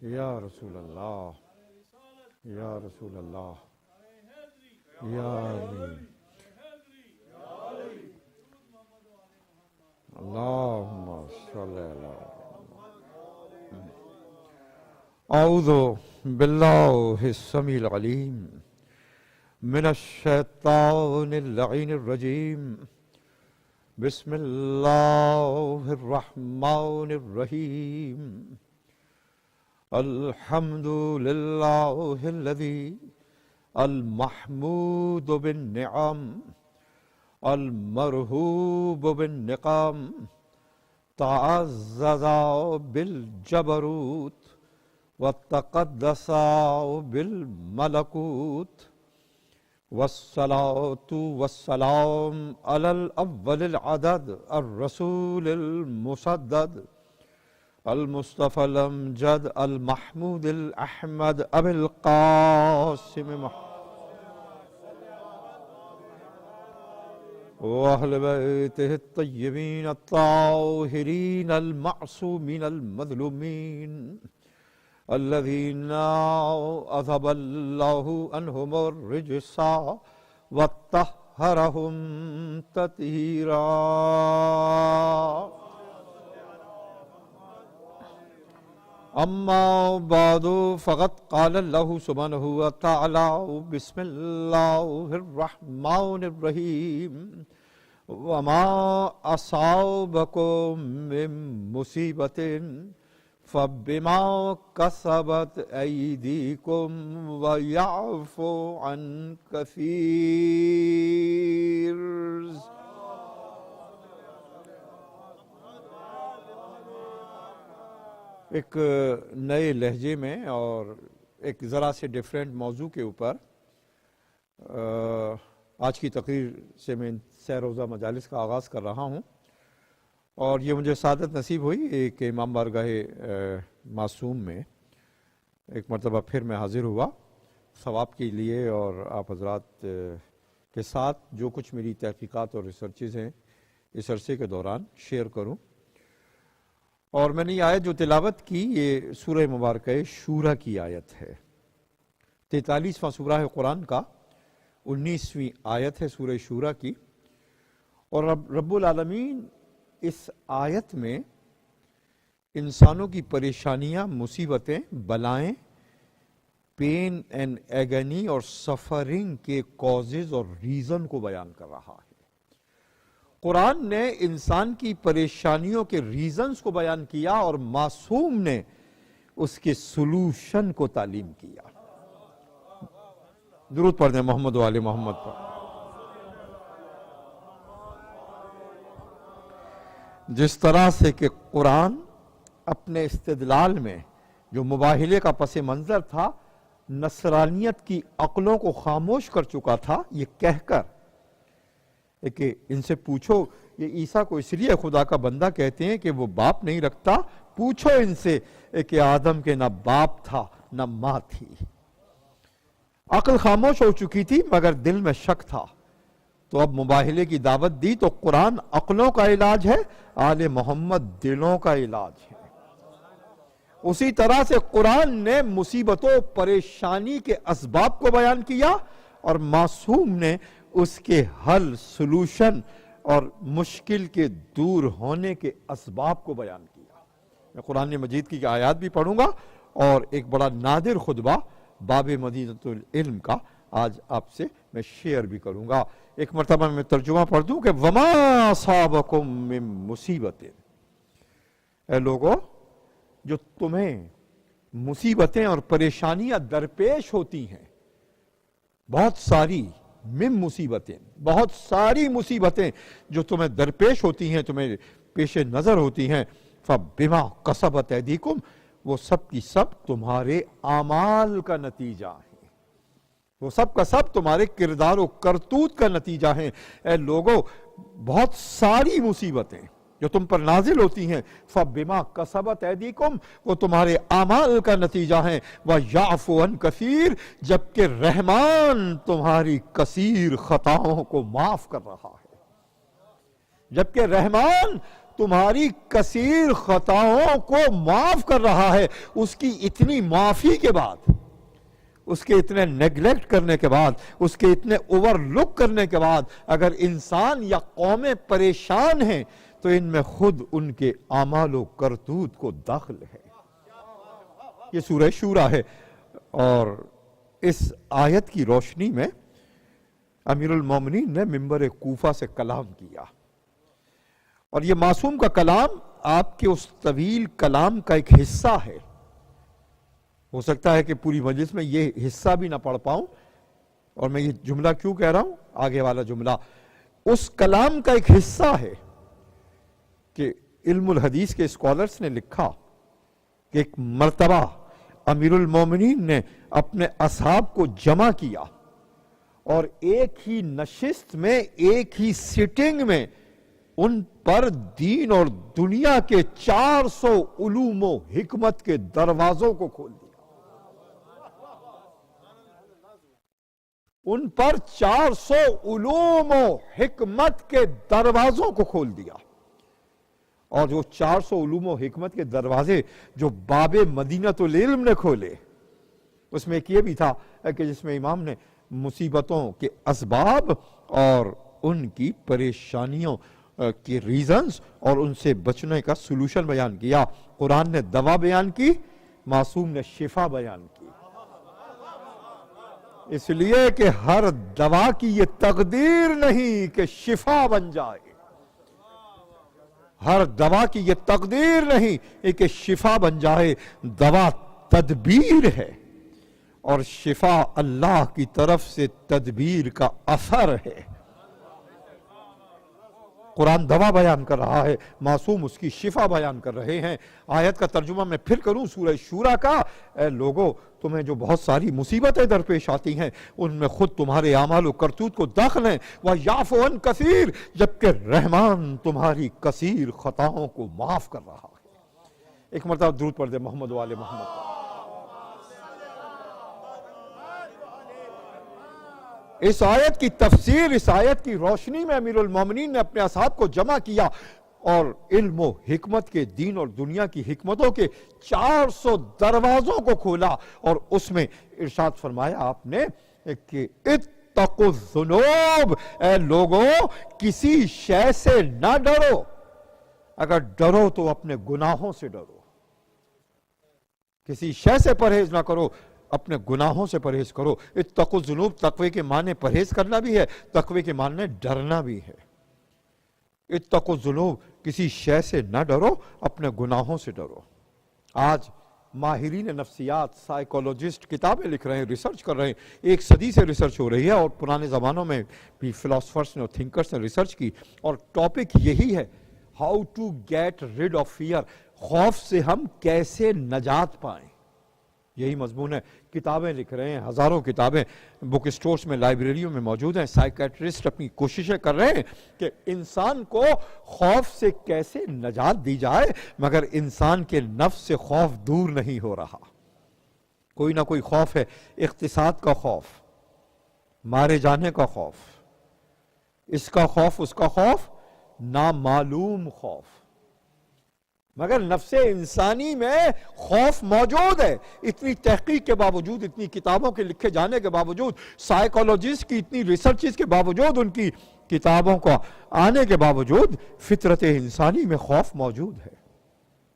یا رسول اللہ، یا رسول اللہ، یا علی، اللہم صلی اللہ۔ اعوذ باللہ السمیع العلیم من الشیطان اللعین الرجیم، بسم اللہ الرحمن الرحیم۔ الحمد للہ الذی المحمود بالنعم المرہوب بالنقم، تعزز بالجبروت وتقدس بالملکوت، والصلاة والسلام علی الاول العدد الرسول المسدد المصطفى الامجد المحمود الاحمد ابی القاسم واہل بیتہ الطیبین الطاہرین المعصومین المظلومین الذین اذهب اللہ عنہم الرجس وطہرہم تطہیرا۔ اما بعد فقد قال اللہ سبحانہ وتعالی بسم اللہ الرحمن الرحیم، وما اصابکم من مصیبت فبما کسبت ایدیکم ویعفو عن کثیر۔ ایک نئے لہجے میں اور ایک ذرا سے ڈیفرنٹ موضوع کے اوپر آج کی تقریر سے میں سہ روزہ مجالس کا آغاز کر رہا ہوں، اور یہ مجھے سعادت نصیب ہوئی کہ امام بارگاہ معصوم میں ایک مرتبہ پھر میں حاضر ہوا ثواب کے لیے، اور آپ حضرات کے ساتھ جو کچھ میری تحقیقات اور ریسرچز ہیں اس عرصے کے دوران شیئر کروں۔ اور میں نے یہ آیت جو تلاوت کی یہ سورہ مبارکہ شورى کی آیت ہے، 43واں سورہ ہے قرآن کا، 19ویں آیت ہے سورہ شورى کی۔ اور رب العالمین اس آیت میں انسانوں کی پریشانیاں، مصیبتیں، بلائیں، پین اینڈ ایگنی اور سفرنگ کے کازز اور ریزن کو بیان کر رہا ہے۔ قرآن نے انسان کی پریشانیوں کے ریزنز کو بیان کیا اور معصوم نے اس کے سلوشن کو تعلیم کیا۔ درود پڑھ دیں محمد و آل محمد پر۔ جس طرح سے کہ قرآن اپنے استدلال میں جو مباہلے کا پس منظر تھا، نصرانیت کی عقلوں کو خاموش کر چکا تھا، یہ کہہ کر کہ ان سے پوچھو یہ عیسیٰ کو اس لیے خدا کا بندہ کہتے ہیں کہ وہ باپ نہیں رکھتا، پوچھو ان سے کہ آدم کے نہ باپ تھا نہ ماں تھی۔ عقل خاموش ہو چکی تھی مگر دل میں شک تھا، تو اب مباہلے کی دعوت دی تو قرآن عقلوں کا علاج ہے، آل محمد دلوں کا علاج ہے۔ اسی طرح سے قرآن نے مصیبتوں پریشانی کے اسباب کو بیان کیا اور معصوم نے اس کے حل، سلوشن اور مشکل کے دور ہونے کے اسباب کو بیان کیا۔ میں قرآن مجید کی آیات بھی پڑھوں گا اور ایک بڑا نادر خطبہ باب مدینۃ العلم کا آج آپ سے میں شیئر بھی کروں گا۔ ایک مرتبہ میں ترجمہ پڑھ دوں کہ وما اصابکم من مصیبت، اے لوگو جو تمہیں مصیبتیں اور پریشانیاں درپیش ہوتی ہیں، بہت ساری من مصیبتیں، بہت ساری مصیبتیں جو تمہیں درپیش ہوتی ہیں، تمہیں پیش نظر ہوتی ہیں، فَبِمَا قَصَبَتْ أَيْدِيكُمْ، وہ سب کی سب تمہارے اعمال کا نتیجہ ہے، وہ سب کا سب تمہارے کردار و کرتوت کا نتیجہ ہے۔ اے لوگو بہت ساری مصیبتیں جو تم پر نازل ہوتی ہیں، فَبِمَا قَصَبَتْ أَيْدِيكُمْ، وہ تمہارے اعمال کا نتیجہ ہیں، وَيَعْفُو عَنْ كَثِيرٍ، جبکہ رحمان تمہاری کثیر خطاؤں کو معاف کر رہا ہے، جبکہ رحمان تمہاری کثیر خطاؤں کو معاف کر رہا ہے۔ اس کی اتنی معافی کے بعد، اس کے اتنے نیگلیکٹ کرنے کے بعد، اس کے اتنے اوور لک کرنے کے بعد، اگر انسان یا قومیں پریشان ہیں تو ان میں خود ان کے اعمال و کرتوت کو دخل ہے۔ یہ سورہ شورا ہے، اور اس آیت کی روشنی میں امیر المومنین نے منبر کوفہ سے کلام کیا، اور یہ معصوم کا کلام آپ کے اس طویل کلام کا ایک حصہ ہے۔ ہو سکتا ہے کہ پوری مجلس میں یہ حصہ بھی نہ پڑھ پاؤں، اور میں یہ جملہ کیوں کہہ رہا ہوں، آگے والا جملہ اس کلام کا ایک حصہ ہے کہ علم الحدیث کے اسکالرز نے لکھا کہ ایک مرتبہ امیر المومنین نے اپنے اصحاب کو جمع کیا، اور ایک ہی نشست میں، ایک ہی سٹنگ میں ان پر دین اور دنیا کے 400 علوم و حکمت کے دروازوں کو کھول دیا۔ ان پر 400 علوم و حکمت کے دروازوں کو کھول دیا، اور جو 400 علوم و حکمت کے دروازے جو باب مدینۃ العلم نے کھولے، اس میں ایک یہ بھی تھا کہ جس میں امام نے مصیبتوں کے اسباب اور ان کی پریشانیوں کے ریزنز اور ان سے بچنے کا سلوشن بیان کیا۔ قرآن نے دوا بیان کی، معصوم نے شفا بیان کی، اس لیے کہ ہر دوا کی یہ تقدیر نہیں کہ شفا بن جائے، ہر دوا کی یہ تقدیر نہیں کہ شفا بن جائے، دوا تدبیر ہے، اور شفا اللہ کی طرف سے تدبیر کا اثر ہے۔ قرآن دوا بیان کر رہا ہے، معصوم اس کی شفا بیان کر رہے ہیں۔ آیت کا ترجمہ میں پھر کروں سورہ شورا کا، اے لوگو تمہیں جو بہت ساری مصیبتیں درپیش آتی ہیں ان میں خود تمہارے اعمال و کرتوت کو داخل ہیں، وَيَعْفُ عَنْ كَثِيرٍ، جبکہ رحمان تمہاری کثیر خطاؤں کو معاف کر رہا ہے۔ ایک مرتبہ درود پڑھ دے محمد و آل محمد۔ اس آیت کی تفسیر، اس آیت کی روشنی میں امیر المومنین نے اپنے اصحاب کو جمع کیا، اور علم و حکمت کے، دین اور دنیا کی حکمتوں کے 400 دروازوں کو کھولا، اور اس میں ارشاد فرمایا آپ نے کہ اتقوا الذنوب، اے لوگوں کسی شے سے نہ ڈرو، اگر ڈرو تو اپنے گناہوں سے ڈرو، کسی شے سے پرہیز نہ کرو، اپنے گناہوں سے پرہیز کرو۔ اتقوا الذنوب، تقوی کے معنی پرہیز کرنا بھی ہے، تقوی کے معنی ڈرنا بھی ہے۔ اتقوا الذنوب، کسی شے سے نہ ڈرو، اپنے گناہوں سے ڈرو۔ آج ماہرین نفسیات، سائیکولوجسٹ کتابیں لکھ رہے ہیں، ریسرچ کر رہے ہیں، ایک صدی سے ریسرچ ہو رہی ہے، اور پرانے زمانوں میں بھی فلاسفرز نے اور تھنکرز نے ریسرچ کی، اور ٹاپک یہی ہے، how to get rid of fear, خوف سے ہم کیسے نجات پائیں۔ یہی مضمون ہے، کتابیں لکھ رہے ہیں، ہزاروں کتابیں بک سٹورز میں، لائبریریوں میں موجود ہیں۔ سائیکیٹرسٹ اپنی کوششیں کر رہے ہیں کہ انسان کو خوف سے کیسے نجات دی جائے، مگر انسان کے نفس سے خوف دور نہیں ہو رہا۔ کوئی نہ کوئی خوف ہے، اقتصاد کا خوف، مارے جانے کا خوف، اس کا خوف، اس کا خوف، نامعلوم خوف، مگر نفس انسانی میں خوف موجود ہے۔ اتنی تحقیق کے باوجود، اتنی کتابوں کے لکھے جانے کے باوجود، سائیکولوجسٹ کی اتنی ریسرچز کے باوجود، ان کی کتابوں کا آنے کے باوجود، فطرت انسانی میں خوف موجود ہے۔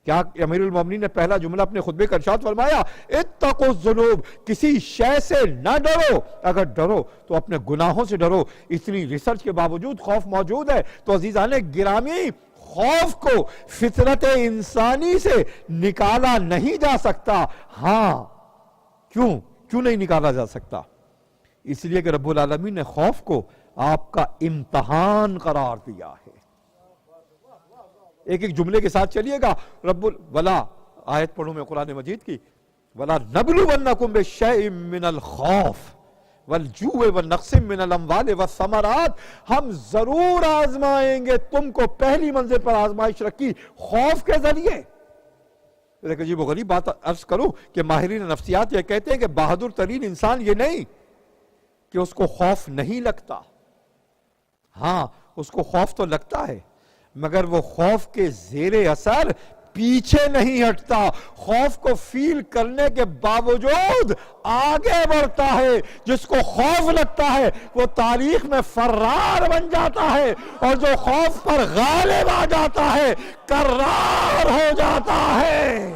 کیا امیر المومنین نے پہلا جملہ اپنے خطبے کا ارشاد فرمایا، اتقوا الذنوب، کسی شے سے نہ ڈرو، اگر ڈرو تو اپنے گناہوں سے ڈرو۔ اتنی ریسرچ کے باوجود خوف موجود ہے، تو عزیزان گرامی، خوف کو فطرت انسانی سے نکالا نہیں جا سکتا۔ ہاں، کیوں نہیں نکالا جا سکتا؟ اس لیے کہ رب العالمین نے خوف کو آپ کا امتحان قرار دیا ہے۔ ایک ایک جملے کے ساتھ چلیے گا، ولا آیت پڑھوں میں قرآن مجید کی، ولا نبلونکم بشیء من الخوف والجوع والنقص من الاموال والثمرات، ہم ضرور آزمائیں گے تم کو۔ پہلی منزل پر آزمائش رکھی خوف کے ذریعے۔ ایک عجیب و غریب بات عرض کروں کہ ماہرین نفسیات یہ کہتے ہیں کہ بہادر ترین انسان یہ نہیں کہ اس کو خوف نہیں لگتا، ہاں اس کو خوف تو لگتا ہے، مگر وہ خوف کے زیر اثر پیچھے نہیں ہٹتا، خوف کو فیل کرنے کے باوجود آگے بڑھتا ہے۔ جس کو خوف لگتا ہے وہ تاریخ میں فرار بن جاتا ہے، اور جو خوف پر غالب آ جاتا ہے کرار ہو جاتا ہے۔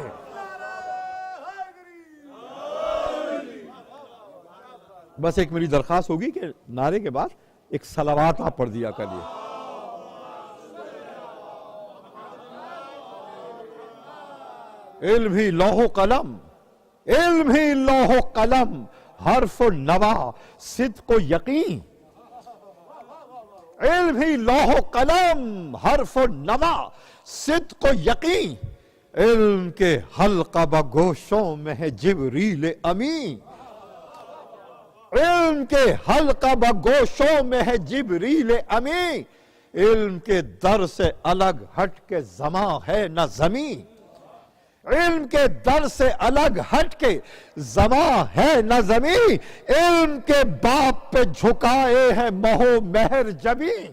بس ایک میری درخواست ہوگی کہ نعرے کے بعد ایک صلوات آپ پڑھ دیا کریے۔ علم ہی لوح و قلم، علم ہی لوح و قلم، حرف و نوا، صدق و یقین۔ علم ہی لوح و قلم، حرف و نوا، صدق و یقین۔ علم کے حلقہ بگوشوں میں ہے جبریل امین، علم کے حلقہ بگوشوں میں ہے جبریل امین۔ علم کے در سے الگ ہٹ کے زماں ہے نہ زمین، علم کے در سے الگ ہٹ کے زماں ہے نہ زمین۔ علم کے باپ پہ جھکائے ہیں مہو مہر جبین،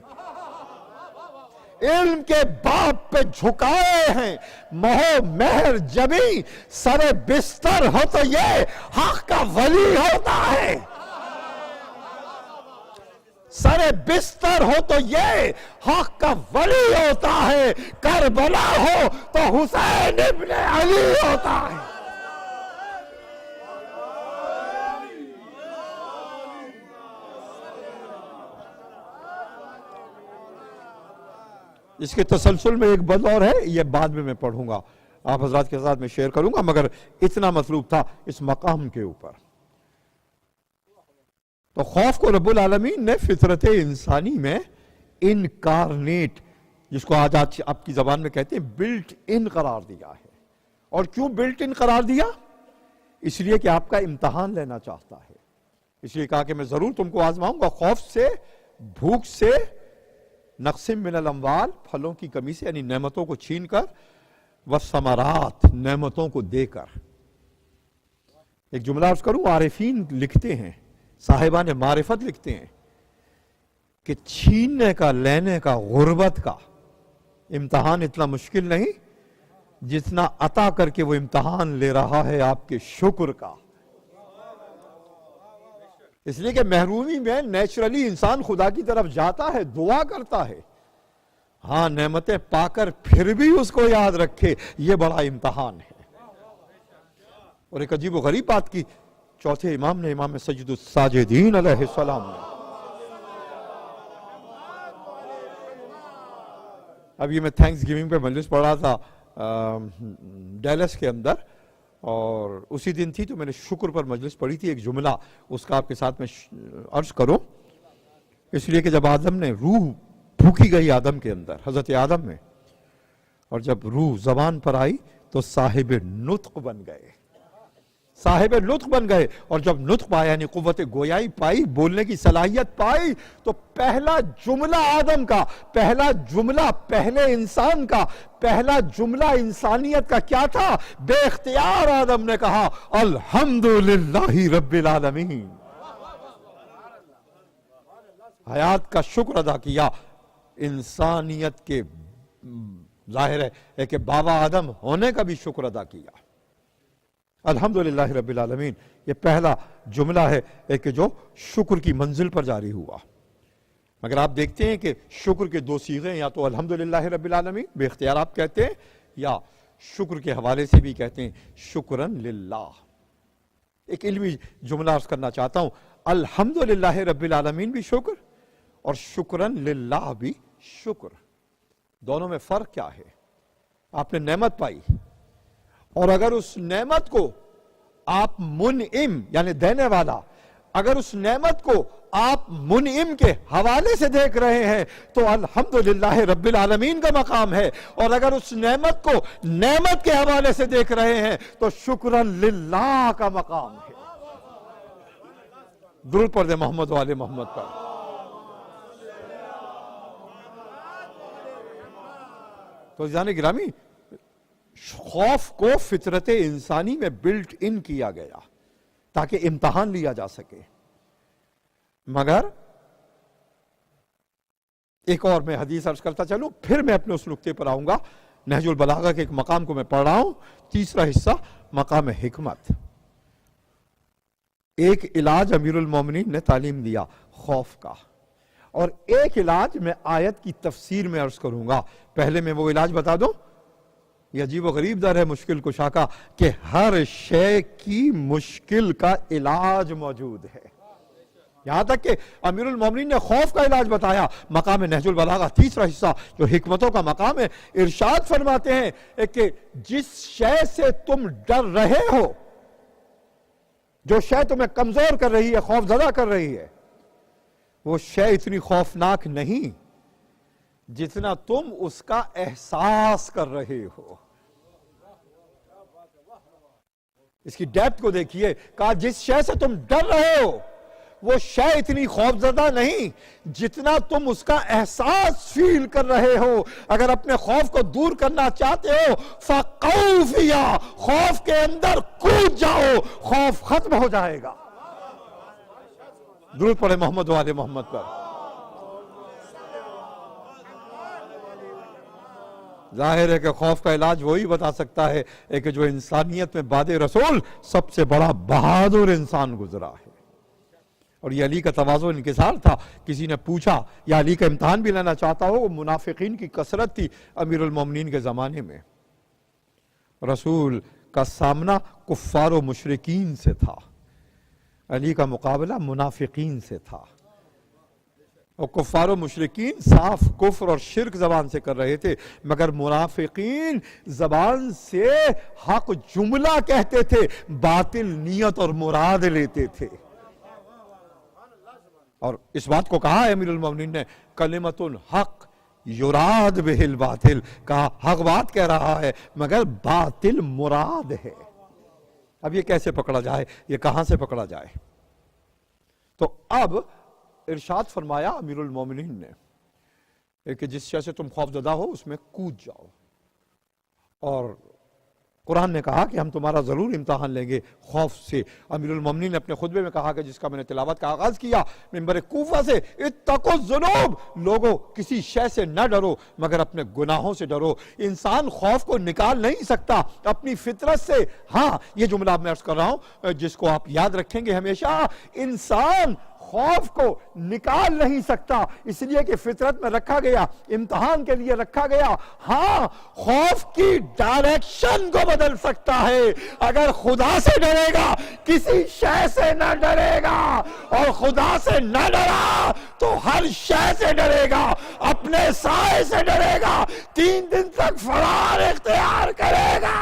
علم کے باپ پہ جھکائے ہیں مہو مہر جبین۔ سر بستر ہو تو یہ حق کا ولی ہوتا ہے، سر بستر ہو تو یہ حق کا ولی ہوتا ہے، کربلا ہو تو حسین ابن علی ہوتا ہے۔ اس کے تسلسل میں ایک بند اور ہے، یہ بعد میں پڑھوں گا، آپ حضرات کے ساتھ میں شیئر کروں گا، مگر اتنا مطلوب تھا اس مقام کے اوپر۔ تو خوف کو رب العالمین نے فطرت انسانی میں انکارنیٹ، جس کو آج آپ کی زبان میں کہتے ہیں بلٹ ان قرار دیا ہے۔ اور کیوں بلٹ ان قرار دیا؟ اس لیے کہ آپ کا امتحان لینا چاہتا ہے، اس لیے کہا کہ میں ضرور تم کو آزماؤں گا، خوف سے، بھوک سے، نقص من الاموال، پھلوں کی کمی سے، یعنی نعمتوں کو چھین کر، والثمرات، نعمتوں کو دے کر۔ ایک جملہ عرض کروں، عارفین لکھتے ہیں، صاحبان معرفت لکھتے ہیں کہ چھیننے کا، لینے کا، غربت کا امتحان اتنا مشکل نہیں جتنا عطا کر کے وہ امتحان لے رہا ہے آپ کے شکر کا۔ اس لیے کہ محرومی میں نیچرلی انسان خدا کی طرف جاتا ہے، دعا کرتا ہے، ہاں نعمتیں پا کر پھر بھی اس کو یاد رکھے، یہ بڑا امتحان ہے۔ اور ایک عجیب و غریب بات کی چوتھے امام نے، امام سید الساجدین علیہ السلام نے، اب یہ میں تھینکس گیونگ پہ مجلس پڑھا تھا ڈیلس کے اندر، اور اسی دن تھی تو میں نے شکر پر مجلس پڑھی تھی۔ ایک جملہ اس کا آپ کے ساتھ میں عرض کروں، اس لیے کہ جب آدم نے، روح پھونکی گئی آدم کے اندر، حضرت آدم میں، اور جب روح زبان پر آئی تو صاحب نطق بن گئے، صاحب نطق بن گئے، اور جب نطق پایا یعنی قوت گویائی پائی، بولنے کی صلاحیت پائی، تو پہلا جملہ آدم کا، پہلا جملہ پہلے انسان کا، پہلا جملہ انسانیت کا کیا تھا؟ بے اختیار آدم نے کہا الحمدللہ رب العالمین، حیات کا شکر ادا کیا۔ انسانیت کے ظاہر ہے کہ بابا آدم ہونے کا بھی شکر ادا کیا، الحمدللہ رب العالمین۔ یہ پہلا جملہ ہے کہ جو شکر کی منزل پر جاری ہوا۔ مگر آپ دیکھتے ہیں کہ شکر کے دو صیغے، یا تو الحمدللہ رب العالمین بے اختیار آپ کہتے ہیں، یا شکر کے حوالے سے بھی کہتے ہیں شکرن للہ۔ ایک علمی جملہ عرض کرنا چاہتا ہوں، الحمدللہ رب العالمین بھی شکر، اور شکرن للہ بھی شکر، دونوں میں فرق کیا ہے؟ آپ نے نعمت پائی، اور اگر اس نعمت کو آپ منعم یعنی دینے والا، اگر اس نعمت کو آپ منعم کے حوالے سے دیکھ رہے ہیں تو الحمدللہ رب العالمین کا مقام ہے، اور اگر اس نعمت کو نعمت کے حوالے سے دیکھ رہے ہیں تو شکرن للہ کا مقام ہے۔ درود پڑھ دے محمد و آل محمد پر۔ تو عزیزان گرامی، خوف کو فطرت انسانی میں بلٹ ان کیا گیا تاکہ امتحان لیا جا سکے، مگر ایک اور میں حدیث عرض کرتا چلوں، پھر میں اپنے اس نقطے پر آؤں گا۔ نہج البلاغہ کے ایک مقام کو میں پڑھ رہا ہوں، تیسرا حصہ مقام حکمت۔ ایک علاج امیر المومنین نے تعلیم دیا خوف کا، اور ایک علاج میں آیت کی تفسیر میں عرض کروں گا۔ پہلے میں وہ علاج بتا دوں، یہ عجیب و غریب در ہے مشکل کشا کا کہ ہر شے کی مشکل کا علاج موجود ہے۔ یہاں تک کہ امیر المومنین نے خوف کا علاج بتایا۔ مقام نہج البلاغہ تیسرا حصہ جو حکمتوں کا مقام ہے، ارشاد فرماتے ہیں کہ جس شے سے تم ڈر رہے ہو، جو شے تمہیں کمزور کر رہی ہے، خوف زدہ کر رہی ہے، وہ شے اتنی خوفناک نہیں جتنا تم اس کا احساس کر رہے ہو۔ اس کی ڈیپتھ کو دیکھیے، کہا جس شے سے تم ڈر رہے ہو وہ شے اتنی خوفزدہ نہیں جتنا تم اس کا احساس فیل کر رہے ہو۔ اگر اپنے خوف کو دور کرنا چاہتے ہو فَقَوْا فِيهَا، خوف کے اندر کود جاؤ، خوف ختم ہو جائے گا۔ درود پڑھے محمد و آل محمد پر۔ ظاہر ہے کہ خوف کا علاج وہی بتا سکتا ہے کہ جو انسانیت میں بعد رسول سب سے بڑا بہادر انسان گزرا ہے، اور یہ علی کا تواضع و انکسار تھا۔ کسی نے پوچھا یا علی کا امتحان بھی لینا چاہتا ہو، وہ منافقین کی کثرت تھی امیر المومنین کے زمانے میں۔ رسول کا سامنا کفار و مشرکین سے تھا، علی کا مقابلہ منافقین سے تھا، اور کفار و مشرکین صاف کفر اور شرک زبان سے کر رہے تھے، مگر منافقین زبان سے حق جملہ کہتے تھے، باطل نیت اور مراد لیتے تھے۔ اور اس بات کو کہا ہے امیر المومنین نے، کلمۃ الحق یراد بہ الباطل، کہا حق بات کہہ رہا ہے مگر باطل مراد ہے۔ اب یہ کیسے پکڑا جائے، یہ کہاں سے پکڑا جائے؟ تو اب ارشاد فرمایا امیر المومنین نے کہ جس شے سے تم خوف زدہ ہو اس میں کود جاؤ، اور قرآن نے کہا کہ ہم تمہارا ضرور امتحان لیں گے خوف سے۔ امیر المومنین نے اپنے خطبے میں کہا کہ جس کا میں نے تلاوت کا آغاز کیا منبر کوفہ سے، اتقوا الذنوب، لوگوں کسی شے سے نہ ڈرو مگر اپنے گناہوں سے ڈرو۔ انسان خوف کو نکال نہیں سکتا اپنی فطرت سے۔ ہاں، یہ جملہ میں عرض کر رہا ہوں جس کو آپ یاد رکھیں گے ہمیشہ، انسان خوف کو نکال نہیں سکتا، اس لیے کہ فطرت میں رکھا گیا، امتحان کے لیے رکھا گیا۔ ہاں، خوف کی ڈائریکشن کو بدل سکتا ہے۔ اگر خدا سے ڈرے گا کسی شے سے نہ ڈرے گا، اور خدا سے نہ ڈرا تو ہر شے سے ڈرے گا، اپنے سائے سے ڈرے گا، 3 دن تک فرار اختیار کرے گا۔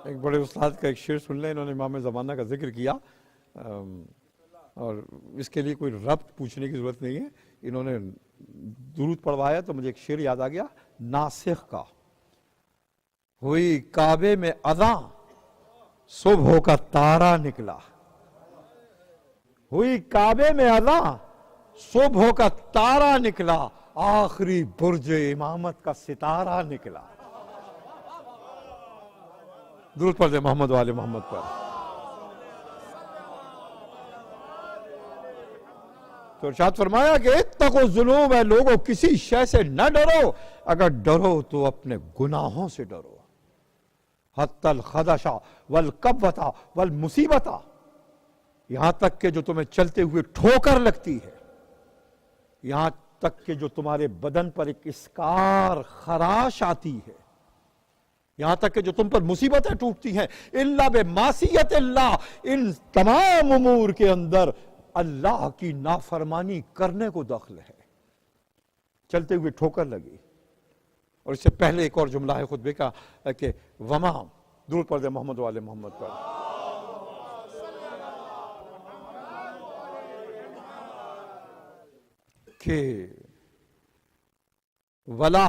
ایک بڑے استاد کا ایک شعر سن لیں، انہوں نے امام زمانہ کا ذکر کیا، اور اس کے لیے کوئی ربط پوچھنے کی ضرورت نہیں ہے، انہوں نے درود پڑھوایا تو مجھے ایک شعر یاد آ گیا ناسخ کا۔ ہوئی کعبے میں اذاں صبح کا تارا نکلا، ہوئی کعبے میں اذاں صبح کا تارا نکلا، آخری برج امامت کا ستارہ نکلا۔ درود پڑھ دے محمد و آل محمد پر۔ تو ارشاد فرمایا کہ اتقوا الذنوب، ہے لوگوں کسی شے سے نہ ڈرو، اگر ڈرو تو اپنے گناہوں سے ڈرو۔ حتی الخدش والکبوۃ والمصیبۃ، یہاں تک کہ جو تمہیں چلتے ہوئے ٹھوکر لگتی ہے، یہاں تک کہ جو تمہارے بدن پر ایک اسکار خراش آتی ہے، یہاں تک کہ جو تم پر مصیبتیں ٹوٹتی ہیں، الا بمعصیت اللہ، ان تمام امور کے اندر اللہ کی نافرمانی کرنے کو دخل ہے۔ چلتے ہوئے ٹھوکر لگی، اور اس سے پہلے ایک اور جملہ ہے خطبے کا کہ وما، درود پڑھ دے محمد و آل محمد پر، کہ ولا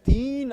3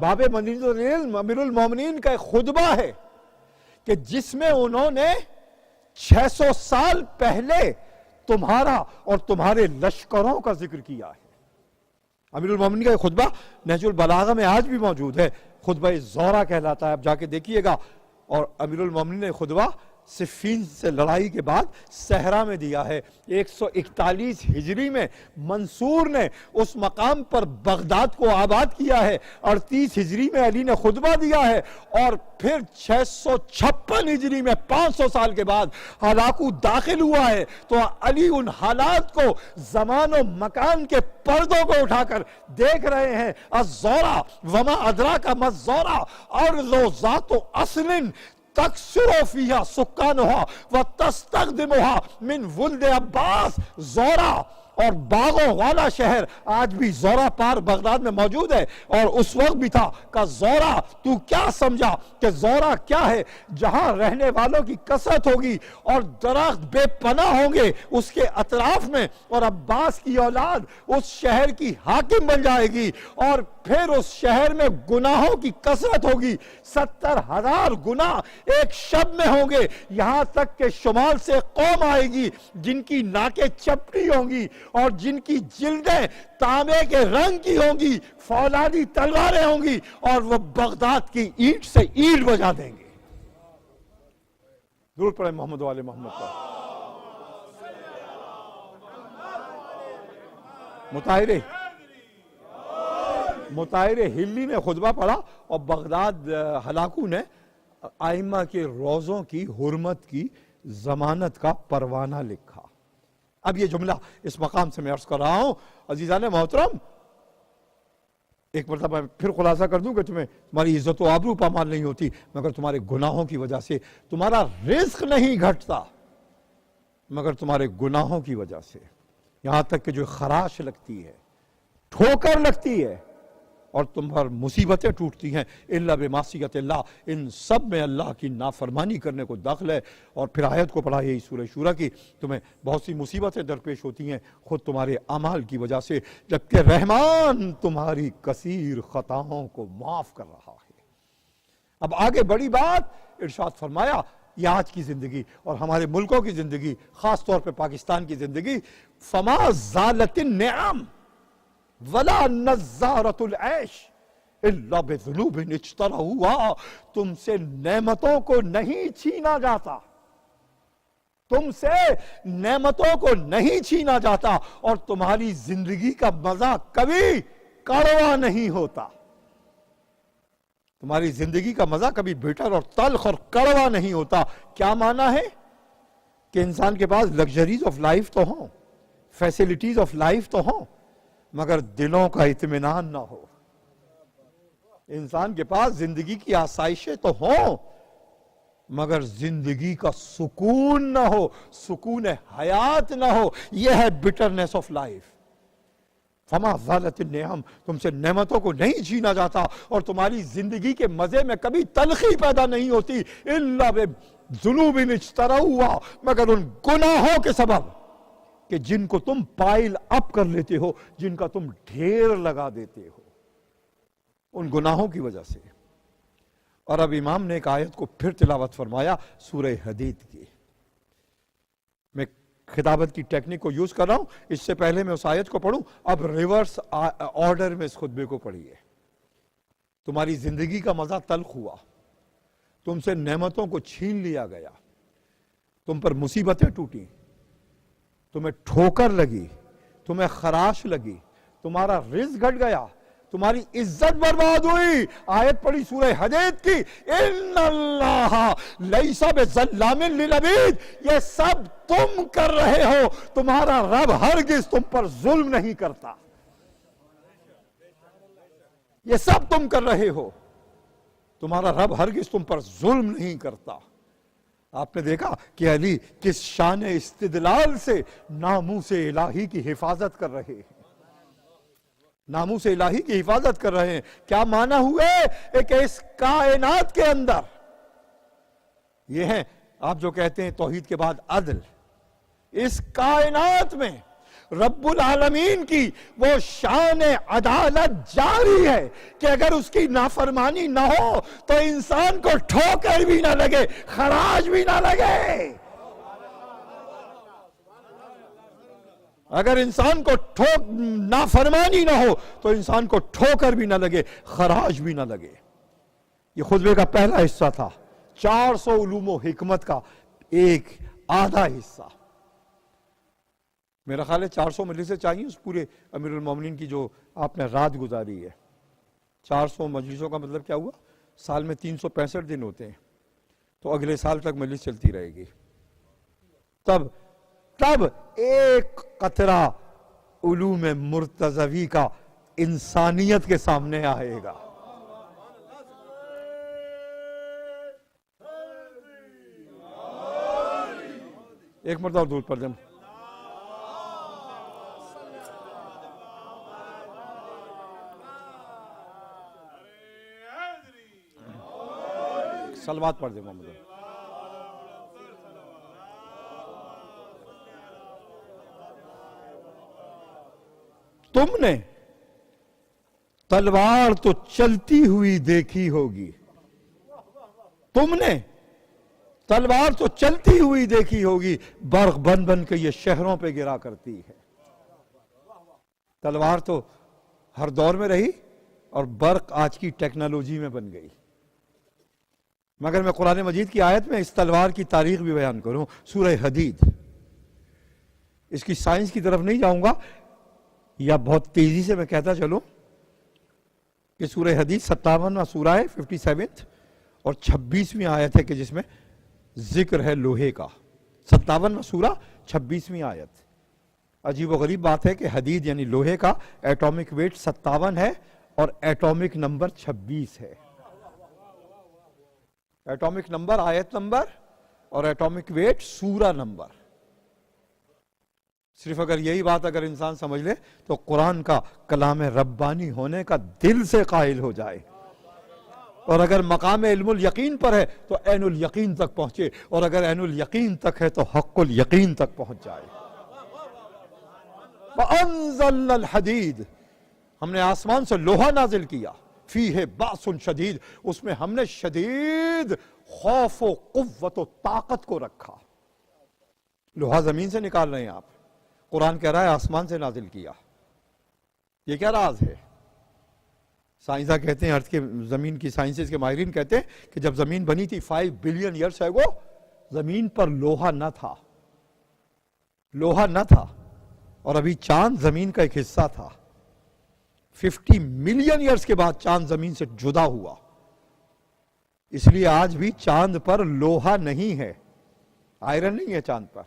باب منیز العلم امیر المومنین کا ایک خطبہ ہے کہ جس میں انہوں نے 600 سال پہلے تمہارا اور تمہارے لشکروں کا ذکر کیا ہے۔ امیر المومنین کا ایک خطبہ نہج البلاغہ میں آج بھی موجود ہے، خطبہ زورہ کہلاتا ہے، آپ جا کے دیکھیے گا۔ اور امیر المومنین نے خطبہ صفین سے لڑائی کے بعد صحرا میں دیا ہے۔ 141 ہجری میں منصور نے اس مقام پر بغداد کو آباد کیا ہے۔ 38 ہجری میں علی نے خطبہ دیا ہے، اور پھر 656 ہجری میں 500 سال کے بعد ہلاکو داخل ہوا ہے۔ تو علی ان حالات کو زمان و مکان کے پردوں کو اٹھا کر دیکھ رہے ہیں۔ الزورہ وما ادراک ما الزورہ ارض ذات اصل تکثر فیہا سکانہا وتستخدمہا من ولد عباس۔ زورہ اور باغوں والا شہر آج بھی زورہ پار بغداد میں موجود ہے، اور اس وقت بھی تھا کہ زورہ تو کیا سمجھا کہ زورہ کیا ہے؟ جہاں رہنے والوں کی کثرت ہوگی اور درخت بے پناہ ہوں گے اس کے اطراف میں، اور عباس کی اولاد اس شہر کی حاکم بن جائے گی، اور پھر اس شہر میں گناہوں کی کثرت ہوگی۔ 70,000 گناہ ایک شب میں ہوں گے، یہاں تک کہ شمال سے قوم آئے گی جن کی ناکیں چپٹی ہوں گی اور جن کی جلدیں تانبے کے رنگ کی ہوں گی، فولادی تلواریں ہوں گی، اور وہ بغداد کی اینٹ سے اینٹ بجا دیں گے۔ درود پڑھیں محمد و آل محمد پر۔ مطہر ہلی نے خطبہ پڑھا، اور بغداد ہلاکو نے ائمہ کے روزوں کی حرمت کی ضمانت کا پروانہ لکھا۔ اب یہ جملہ اس مقام سے میں عرض کر رہا ہوں، عزیزان محترم، ایک مرتبہ پھر خلاصہ کر دوں کہ تمہاری عزت و آبرو پامال نہیں ہوتی مگر تمہارے گناہوں کی وجہ سے، تمہارا رزق نہیں گھٹتا مگر تمہارے گناہوں کی وجہ سے، یہاں تک کہ جو خراش لگتی ہے، ٹھوکر لگتی ہے، اور تم پر مصیبتیں ٹوٹتی ہیں، الا بمعصیت اللہ، ان سب میں اللہ کی نافرمانی کرنے کو دخل ہے۔ اور پھر آیت کو پڑھا یہی سورہ شورا کی، تمہیں بہت سی مصیبتیں درپیش ہوتی ہیں خود تمہارے اعمال کی وجہ سے، جبکہ رحمان تمہاری کثیر خطاؤں کو معاف کر رہا ہے۔ اب آگے بڑی بات ارشاد فرمایا، یہ آج کی زندگی اور ہمارے ملکوں کی زندگی، خاص طور پہ پاکستان کی زندگی، فما زالت النعم ولا نظارت العیش الا بذنوب اجترحوها، تم سے نعمتوں کو نہیں چھینا جاتا، تم سے نعمتوں کو نہیں چھینا جاتا، اور تمہاری زندگی کا مزہ کبھی کڑوا نہیں ہوتا، تمہاری زندگی کا مزہ کبھی بیٹر اور تلخ اور کڑوا نہیں ہوتا۔ کیا معنی ہے؟ کہ انسان کے پاس لگژریز آف لائف تو ہوں، فیسلٹیز آف لائف تو ہوں، مگر دلوں کا اطمینان نہ ہو۔ انسان کے پاس زندگی کی آسائشیں تو ہوں مگر زندگی کا سکون نہ ہو، سکون حیات نہ ہو، یہ ہے بٹرنس آف لائف۔ فما زالت النعم، تم سے نعمتوں کو نہیں چھینا جاتا، اور تمہاری زندگی کے مزے میں کبھی تلخی پیدا نہیں ہوتی، الا بذنوب اجترحوها، مگر ان گناہوں کے سبب کہ جن کو تم پائل اپ کر لیتے ہو، جن کا تم ڈھیر لگا دیتے ہو، ان گناہوں کی وجہ سے۔ اور اب امام نے ایک آیت کو پھر تلاوت فرمایا سورہ حدید کی۔ میں خطابت کی ٹیکنک کو یوز کر رہا ہوں، اس سے پہلے میں اس آیت کو پڑھوں، اب ریورس آرڈر میں اس خطبے کو پڑھیے۔ تمہاری زندگی کا مزہ تلخ ہوا، تم سے نعمتوں کو چھین لیا گیا، تم پر مصیبتیں ٹوٹی، تمہیں ٹھوکر لگی، تمہیں خراش لگی، تمہارا رزق گھٹ گیا، تمہاری عزت برباد ہوئی۔ آیت پڑھی سورہ حدید کی، ان اللہ لیس بظلام للعبید، یہ سب تم کر رہے ہو، تمہارا رب ہرگز تم پر ظلم نہیں کرتا، یہ سب تم کر رہے ہو، تمہارا رب ہرگز تم پر ظلم نہیں کرتا۔ آپ نے دیکھا کہ علی کس شان استدلال سے ناموس الہی کی حفاظت کر رہے ہیں، ناموس الہی کی حفاظت کر رہے ہیں۔ کیا معنی ہوئے کہ اس کائنات کے اندر یہ ہے آپ جو کہتے ہیں توحید کے بعد عدل، اس کائنات میں رب العالمین کی وہ شان عدالت جاری ہے کہ اگر اس کی نافرمانی نہ ہو تو انسان کو ٹھوکر بھی نہ لگے، خراج بھی نہ لگے۔ اگر انسان کو نافرمانی نہ ہو تو انسان کو ٹھوکر بھی نہ لگے، خراج بھی نہ لگے۔ یہ خطبے کا پہلا حصہ تھا، 400 علوم و حکمت کا ایک آدھا حصہ۔ میرا خیال ہے 400 مجلسیں چاہیے اس پورے امیر المومنین کی جو آپ نے رات گزاری ہے۔ 400 مجلسوں کا مطلب کیا ہوا؟ سال میں 365 دن ہوتے ہیں، تو اگلے سال تک مجلس چلتی رہے گی۔ تب ایک قطرہ علوم مرتضوی کا انسانیت کے سامنے آئے گا۔ ایک مرتبہ اور درود پڑھ دیں۔ صلوات پڑھ دیں محمد۔ تم نے تلوار تو چلتی ہوئی دیکھی ہوگی، تم نے تلوار تو چلتی ہوئی دیکھی ہوگی، برق بن بن کے یہ شہروں پہ گرا کرتی ہے۔ تلوار تو ہر دور میں رہی اور برق آج کی ٹیکنالوجی میں بن گئی، مگر میں قرآن مجید کی آیت میں اس تلوار کی تاریخ بھی بیان کروں۔ سورہ حدید، اس کی سائنس کی طرف نہیں جاؤں گا، یا بہت تیزی سے میں کہتا چلوں کہ سورہ حدید 57واں سورہ ہے، 57 اور 26ویں آیت ہے کہ جس میں ذکر ہے لوہے کا۔ 57واں سورہ 26ویں آیت۔ عجیب و غریب بات ہے کہ حدید یعنی لوہے کا ایٹامک ویٹ 57 ہے اور ایٹامک نمبر 26 ہے۔ ایٹامک نمبر آیت نمبر اور ایٹامک ویٹ سورہ نمبر۔ صرف اگر یہی بات اگر انسان سمجھ لے تو قرآن کا کلام ربانی ہونے کا دل سے قائل ہو جائے، اور اگر مقام علم الیقین پر ہے تو عین الیقین تک پہنچے، اور اگر عین الیقین تک ہے تو حق الیقین تک پہنچ جائے۔ وَأَنزَلْنَا الْحَدِيدَ، ہم نے آسمان سے لوہا نازل کیا، فِيهِ بَأْسٌ شدید، اس میں ہم نے شدید خوف و قوت و طاقت کو رکھا۔ لوہا زمین سے نکال رہے ہیں آپ، قرآن کہہ رہا ہے آسمان سے نازل کیا۔ یہ کیا راز ہے؟ سائنسداں کہتے ہیں، ارتھ کے زمین کی سائنسز کے ماہرین کہتے ہیں کہ جب زمین بنی تھی 5 بلین ایئرس اگو، زمین پر لوہا نہ تھا، لوہا نہ تھا، اور ابھی چاند زمین کا ایک حصہ تھا۔ 50 ملین ایئرس کے بعد چاند زمین سے جدا ہوا، اس لیے آج بھی چاند پر لوہا نہیں ہے، آئرن نہیں ہے چاند پر،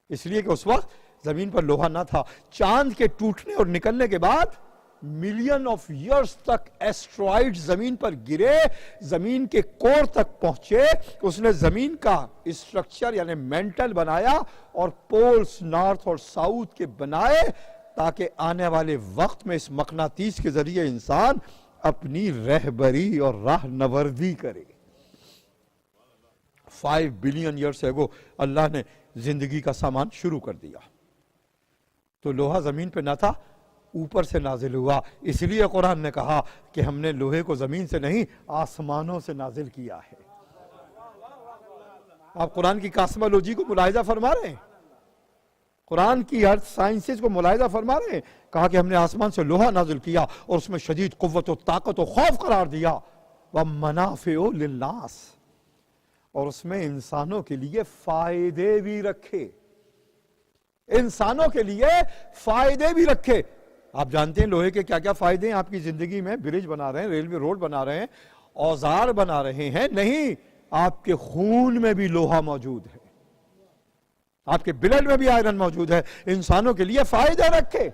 اس لیے کہ اس وقت زمین پر لوہا نہ تھا۔ چاند کے ٹوٹنے اور نکلنے کے بعد ملین آف ایئرس تک ایسٹرائیڈ زمین پر گرے، زمین کے کور تک پہنچے، اس نے زمین کا اسٹرکچر یعنی مینٹل بنایا اور پولز نارتھ اور ساؤتھ کے بنائے، تاکہ آنے والے وقت میں اس مقناطیس کے ذریعے انسان اپنی رہبری اور راہنوردی کرے۔ 5 بلین ایئرس اگو اللہ نے زندگی کا سامان شروع کر دیا، تو لوہا زمین پہ نہ تھا، اوپر سے نازل ہوا۔ اس لیے قرآن نے کہا کہ ہم نے لوہے کو زمین سے نہیں آسمانوں سے نازل کیا ہے۔ آپ قرآن کی کاسمولوجی کو ملاحظہ فرما رہے ہیں، قرآن کی ارتھ سائنسز کو ملاحظہ فرما رہے ہیں۔ کہا کہ ہم نے آسمان سے لوہا نازل کیا اور اس میں شدید قوت و طاقت و خوف قرار دیا، وَمَنَافِعُ لِلنَّاسِ، اور اس میں انسانوں کے لیے فائدے بھی رکھے، انسانوں کے لیے فائدے بھی رکھے۔ آپ جانتے ہیں لوہے کے کیا کیا فائدے ہیں آپ کی زندگی میں؟ برج بنا رہے ہیں، ریلوے روڈ بنا رہے ہیں، اوزار بنا رہے ہیں، نہیں، آپ کے خون میں بھی لوہا موجود ہے، آپ کے بلڈ میں بھی آئرن موجود ہے، انسانوں کے لیے فائدے رکھے۔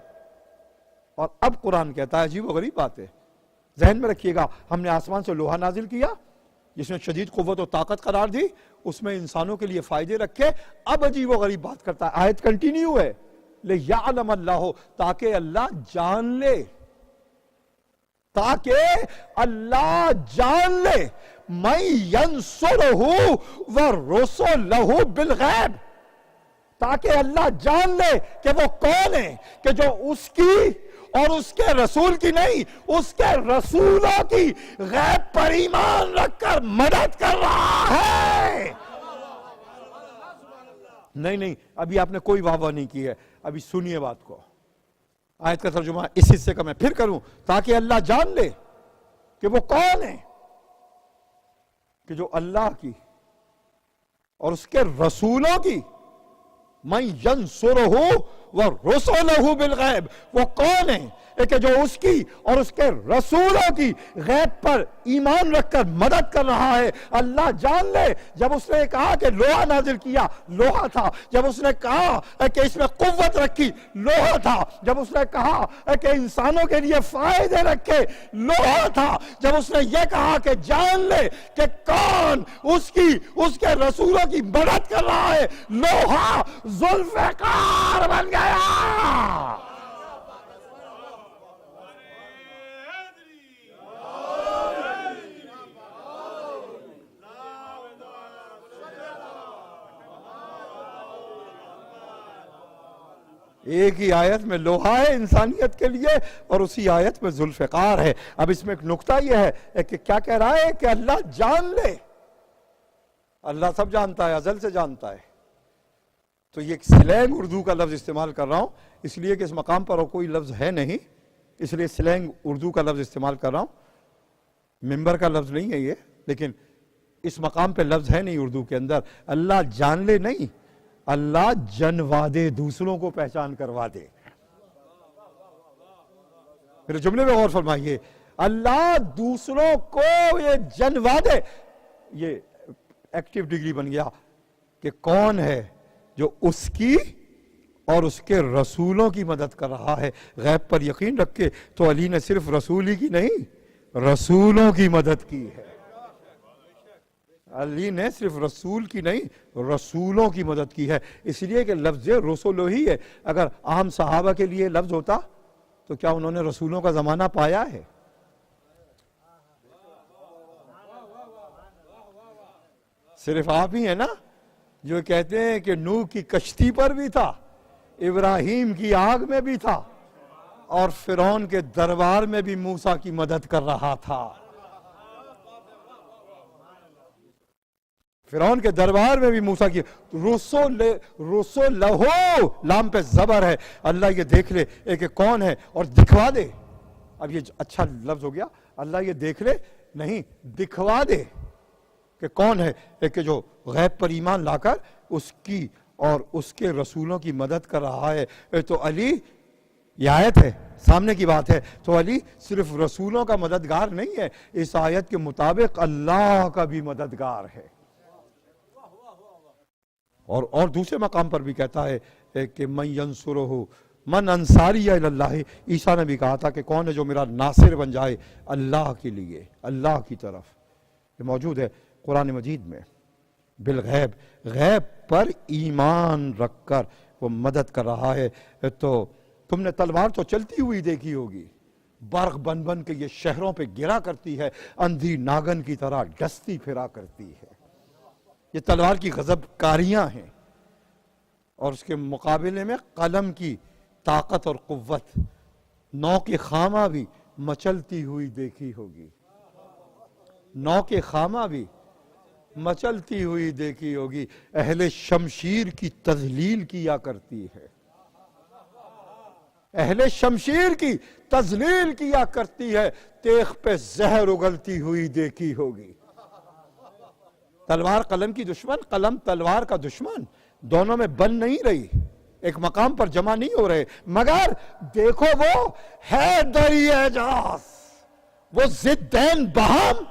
اور اب قرآن کہتا ہے، عجیب و غریب بات ہے، ذہن میں رکھیے گا، ہم نے آسمان سے لوہا نازل کیا جس نے شدید قوت و طاقت قرار دی، اس میں انسانوں کے لیے فائدے رکھے۔ اب عجیب و غریب بات کرتا ہے، آیت کنٹینیو ہے، لِيَعْلَمَ اللَّهُ، تاکہ اللہ جان لے، تاکہ اللہ جان لے، مَن يَنصُرُهُ وَرُسُلُهُ بِالْغَیب، تاکہ اللہ جان لے کہ وہ کون ہے کہ جو اس کی اور اس کے رسول کی نہیں، اس کے رسولوں کی غیب پر ایمان رکھ کر مدد کر رہا ہے۔ نہیں، ابھی آپ نے کوئی واہ واہ نہیں کی ہے، ابھی سنیے بات کو۔ آیت کا ترجمہ اس حصے کا میں پھر کروں، تاکہ اللہ جان لے کہ وہ کون ہے کہ جو اللہ کی اور اس کے رسولوں کی من ینصرہ ورسلہ بالغیب، وہ کون ہے کہ جو اس کی اور اس کے رسولوں کی غیب پر ایمان رکھ کر مدد کر رہا ہے۔ اللہ جان لے، جب اس نے کہا کہ لوہا نازل کیا، لوہا تھا۔ جب اس نے کہا کہ اس میں قوت رکھی، لوہا تھا۔ جب اس نے کہا کہ انسانوں کے لیے فائدے رکھے، لوہا تھا۔ جب اس نے یہ کہا کہ جان لے کہ کون اس کی اس کے رسولوں کی مدد کر رہا ہے، لوہا ذوالفقار بن گیا۔ ایک ہی آیت میں لوہا ہے انسانیت کے لیے اور اسی آیت میں ذوالفقار ہے۔ اب اس میں ایک نقطہ یہ ہے کہ کیا کہہ رہا ہے کہ اللہ جان لے۔ اللہ سب جانتا ہے، ازل سے جانتا ہے۔ تو یہ ایک سلینگ اردو کا لفظ استعمال کر رہا ہوں، اس لیے کہ اس مقام پر کوئی لفظ ہے نہیں، اس لیے سلینگ اردو کا لفظ استعمال کر رہا ہوں۔ ممبر کا لفظ نہیں ہے یہ، لیکن اس مقام پہ لفظ ہے نہیں اردو کے اندر۔ اللہ جان لے نہیں، اللہ جنوا دے، دوسروں کو پہچان کروا دے۔ میرے جملے میں غور فرمائیے، اللہ دوسروں کو یہ جنوا دے۔ یہ ایکٹیو ڈگری بن گیا کہ کون ہے جو اس کی اور اس کے رسولوں کی مدد کر رہا ہے۔ غیب پر یقین رکھ کے تو علی نے صرف رسول ہی کی نہیں، رسولوں کی مدد کی ہے۔ علی نے صرف رسول کی نہیں، رسولوں کی مدد کی ہے۔ اس لیے کہ لفظ رسول ہی ہے۔ اگر عام صحابہ کے لیے لفظ ہوتا تو کیا انہوں نے رسولوں کا زمانہ پایا ہے؟ صرف آپ ہی ہیں نا جو کہتے ہیں کہ نوح کی کشتی پر بھی تھا، ابراہیم کی آگ میں بھی تھا، اور فرعون کے دربار میں بھی موسیٰ کی مدد کر رہا تھا۔ فرعون کے دربار میں بھی موسیٰ کی رسول لہو، لام پہ زبر ہے۔ اللہ یہ دیکھ لے کہ کون ہے اور دکھوا دے۔ اب یہ اچھا لفظ ہو گیا، اللہ یہ دیکھ لے نہیں، دکھوا دے کہ کون ہے کہ جو غیب پر ایمان لا کر اس کی اور اس کے رسولوں کی مدد کر رہا ہے۔ تو علی، یہ آیت ہے، سامنے کی بات ہے، تو علی صرف رسولوں کا مددگار نہیں ہے، اس آیت کے مطابق اللہ کا بھی مددگار ہے۔ اور دوسرے مقام پر بھی کہتا ہے کہ من ینصرہ، من انصاری الی اللہ۔ عیسیٰ نے بھی کہا تھا کہ کون ہے جو میرا ناصر بن جائے اللہ کے لیے، اللہ کی طرف۔ یہ موجود ہے قرآن مجید میں۔ بالغیب، غیب پر ایمان رکھ کر وہ مدد کر رہا ہے۔ تو تم نے تلوار تو چلتی ہوئی دیکھی ہوگی، برق بن بن کے یہ شہروں پہ گرا کرتی ہے، اندھی ناگن کی طرح ڈستی پھرا کرتی ہے۔ یہ تلوار کی غضب کاریاں ہیں، اور اس کے مقابلے میں قلم کی طاقت اور قوت۔ نو کے خامہ بھی مچلتی ہوئی دیکھی ہوگی، نو کے خامہ بھی مچلتی ہوئی دیکھی ہوگی۔ اہل شمشیر کی تذلیل کیا کرتی ہے، اہل شمشیر کی تذلیل کیا کرتی ہے، تیغ پہ زہر اگلتی ہوئی دیکھی ہوگی۔ تلوار قلم کی دشمن، قلم تلوار کا دشمن، دونوں میں بن نہیں رہی، ایک مقام پر جمع نہیں ہو رہے۔ مگر دیکھو وہ ہے دری اعجاز، وہ ضدین بہم،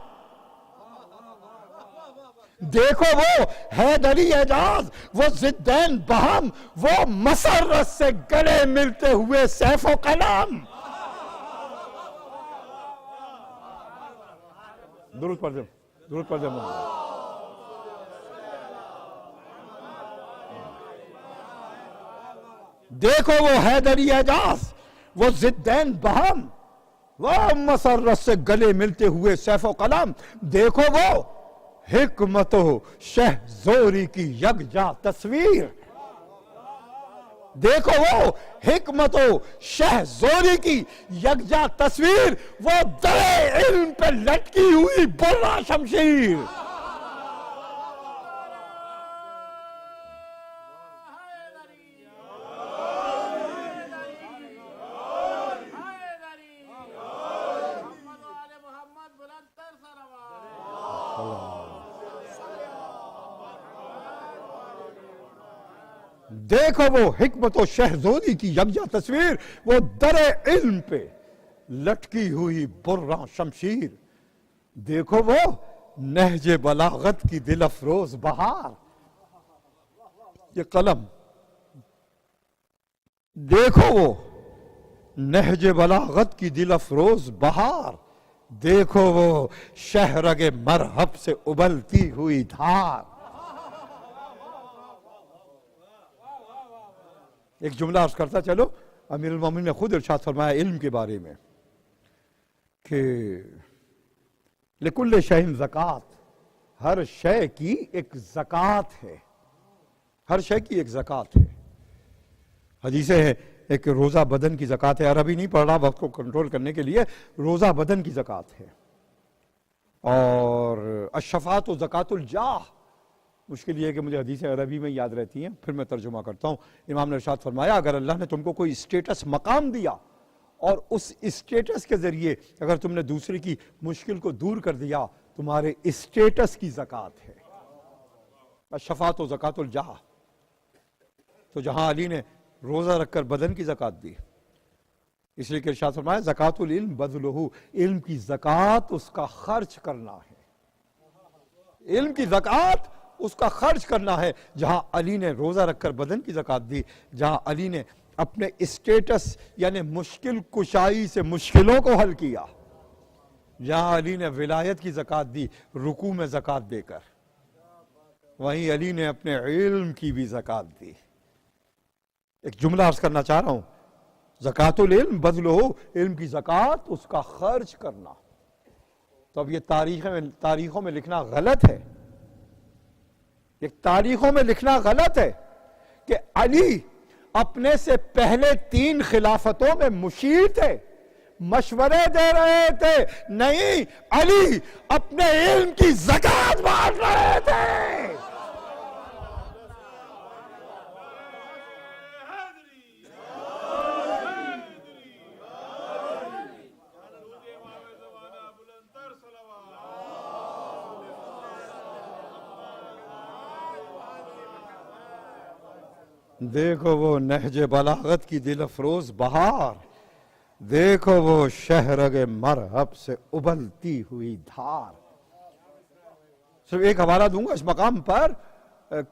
دیکھو وہ ہے دری اعجاز، وہ ضدین بہم، وہ مسرت سے گلے ملتے ہوئے سیف و قلم۔ درود پڑھ دیں، درود پڑھ دیں۔ دیکھو وہ حیدری اعجاز، وہ ضدین بہم، وہ مسرت سے گلے ملتے ہوئے سیف و قلم۔ دیکھو وہ حکمت و شہ زوری کی یکجا تصویر، دیکھو وہ حکمت و شہزوری کی یکجا تصویر، وہ در علم پہ لٹکی ہوئی برہ شمشیر. دیکھو وہ حکمت و شہزودی کی یکجا تصویر، وہ در علم پہ لٹکی ہوئی برہ شمشیر. دیکھو وہ نہج بلاغت کی دل افروز بہار. یہ قلم، دیکھو وہ نہج بلاغت کی دل افروز بہار. دیکھو وہ شہرگ مرحب سے ابلتی ہوئی دھار. ایک جملہ عرض کرتا چلو، امیر المومنین نے خود ارشاد فرمایا علم کے بارے میں کہ لکل شیء زکات، ہر شے کی ایک زکات ہے، ہر شے کی ایک زکات ہے. حدیثیں ہیں ایک روزہ بدن کی زکات ہے. عربی نہیں پڑھ رہا، وقت کو کنٹرول کرنے کے لیے. روزہ بدن کی زکات ہے. اور الشفاعۃ و زکات الجاہ، مشکل یہ ہے کہ مجھے حدیثیں عربی میں یاد رہتی ہیں، پھر میں ترجمہ کرتا ہوں. امام نے ارشاد فرمایا اگر اللہ نے تم کو کوئی اسٹیٹس مقام دیا اور اس اسٹیٹس کے ذریعے اگر تم نے دوسرے کی مشکل کو دور کر دیا، تمہارے اسٹیٹس کی زکات ہے. الشفاعۃ و زکات الجاہ. تو جہاں علی نے روزہ رکھ کر بدن کی زکات دی، اس لیے کہ ارشاد فرمایا زکات العلم بذلہ، علم کی زکات اس کا خرچ کرنا ہے. علم کی زکات اس کا خرچ کرنا ہے. جہاں علی نے روزہ رکھ کر بدن کی زکات دی، جہاں علی نے اپنے اسٹیٹس یعنی مشکل کشائی سے مشکلوں کو حل کیا، جہاں علی نے ولایت کی زکات دی رکوع میں زکات دے کر، وہیں علی نے اپنے علم کی بھی زکات دی. ایک جملہ عرض کرنا چاہ رہا ہوں، زکات العلم بذلہ، علم کی زکات اس کا خرچ کرنا. تو اب یہ تاریخوں میں لکھنا غلط ہے، ایک تاریخوں میں لکھنا غلط ہے کہ علی اپنے سے پہلے 3 خلافتوں میں مشیر تھے، مشورے دے رہے تھے. نہیں، علی اپنے علم کی زکات بانٹ رہے تھے. دیکھو وہ نہج بلاغت کی دل افروز بہار، دیکھو وہ شہرگ مرحب سے ابلتی ہوئی دھار. صرف ایک حوالہ دوں گا اس مقام پر،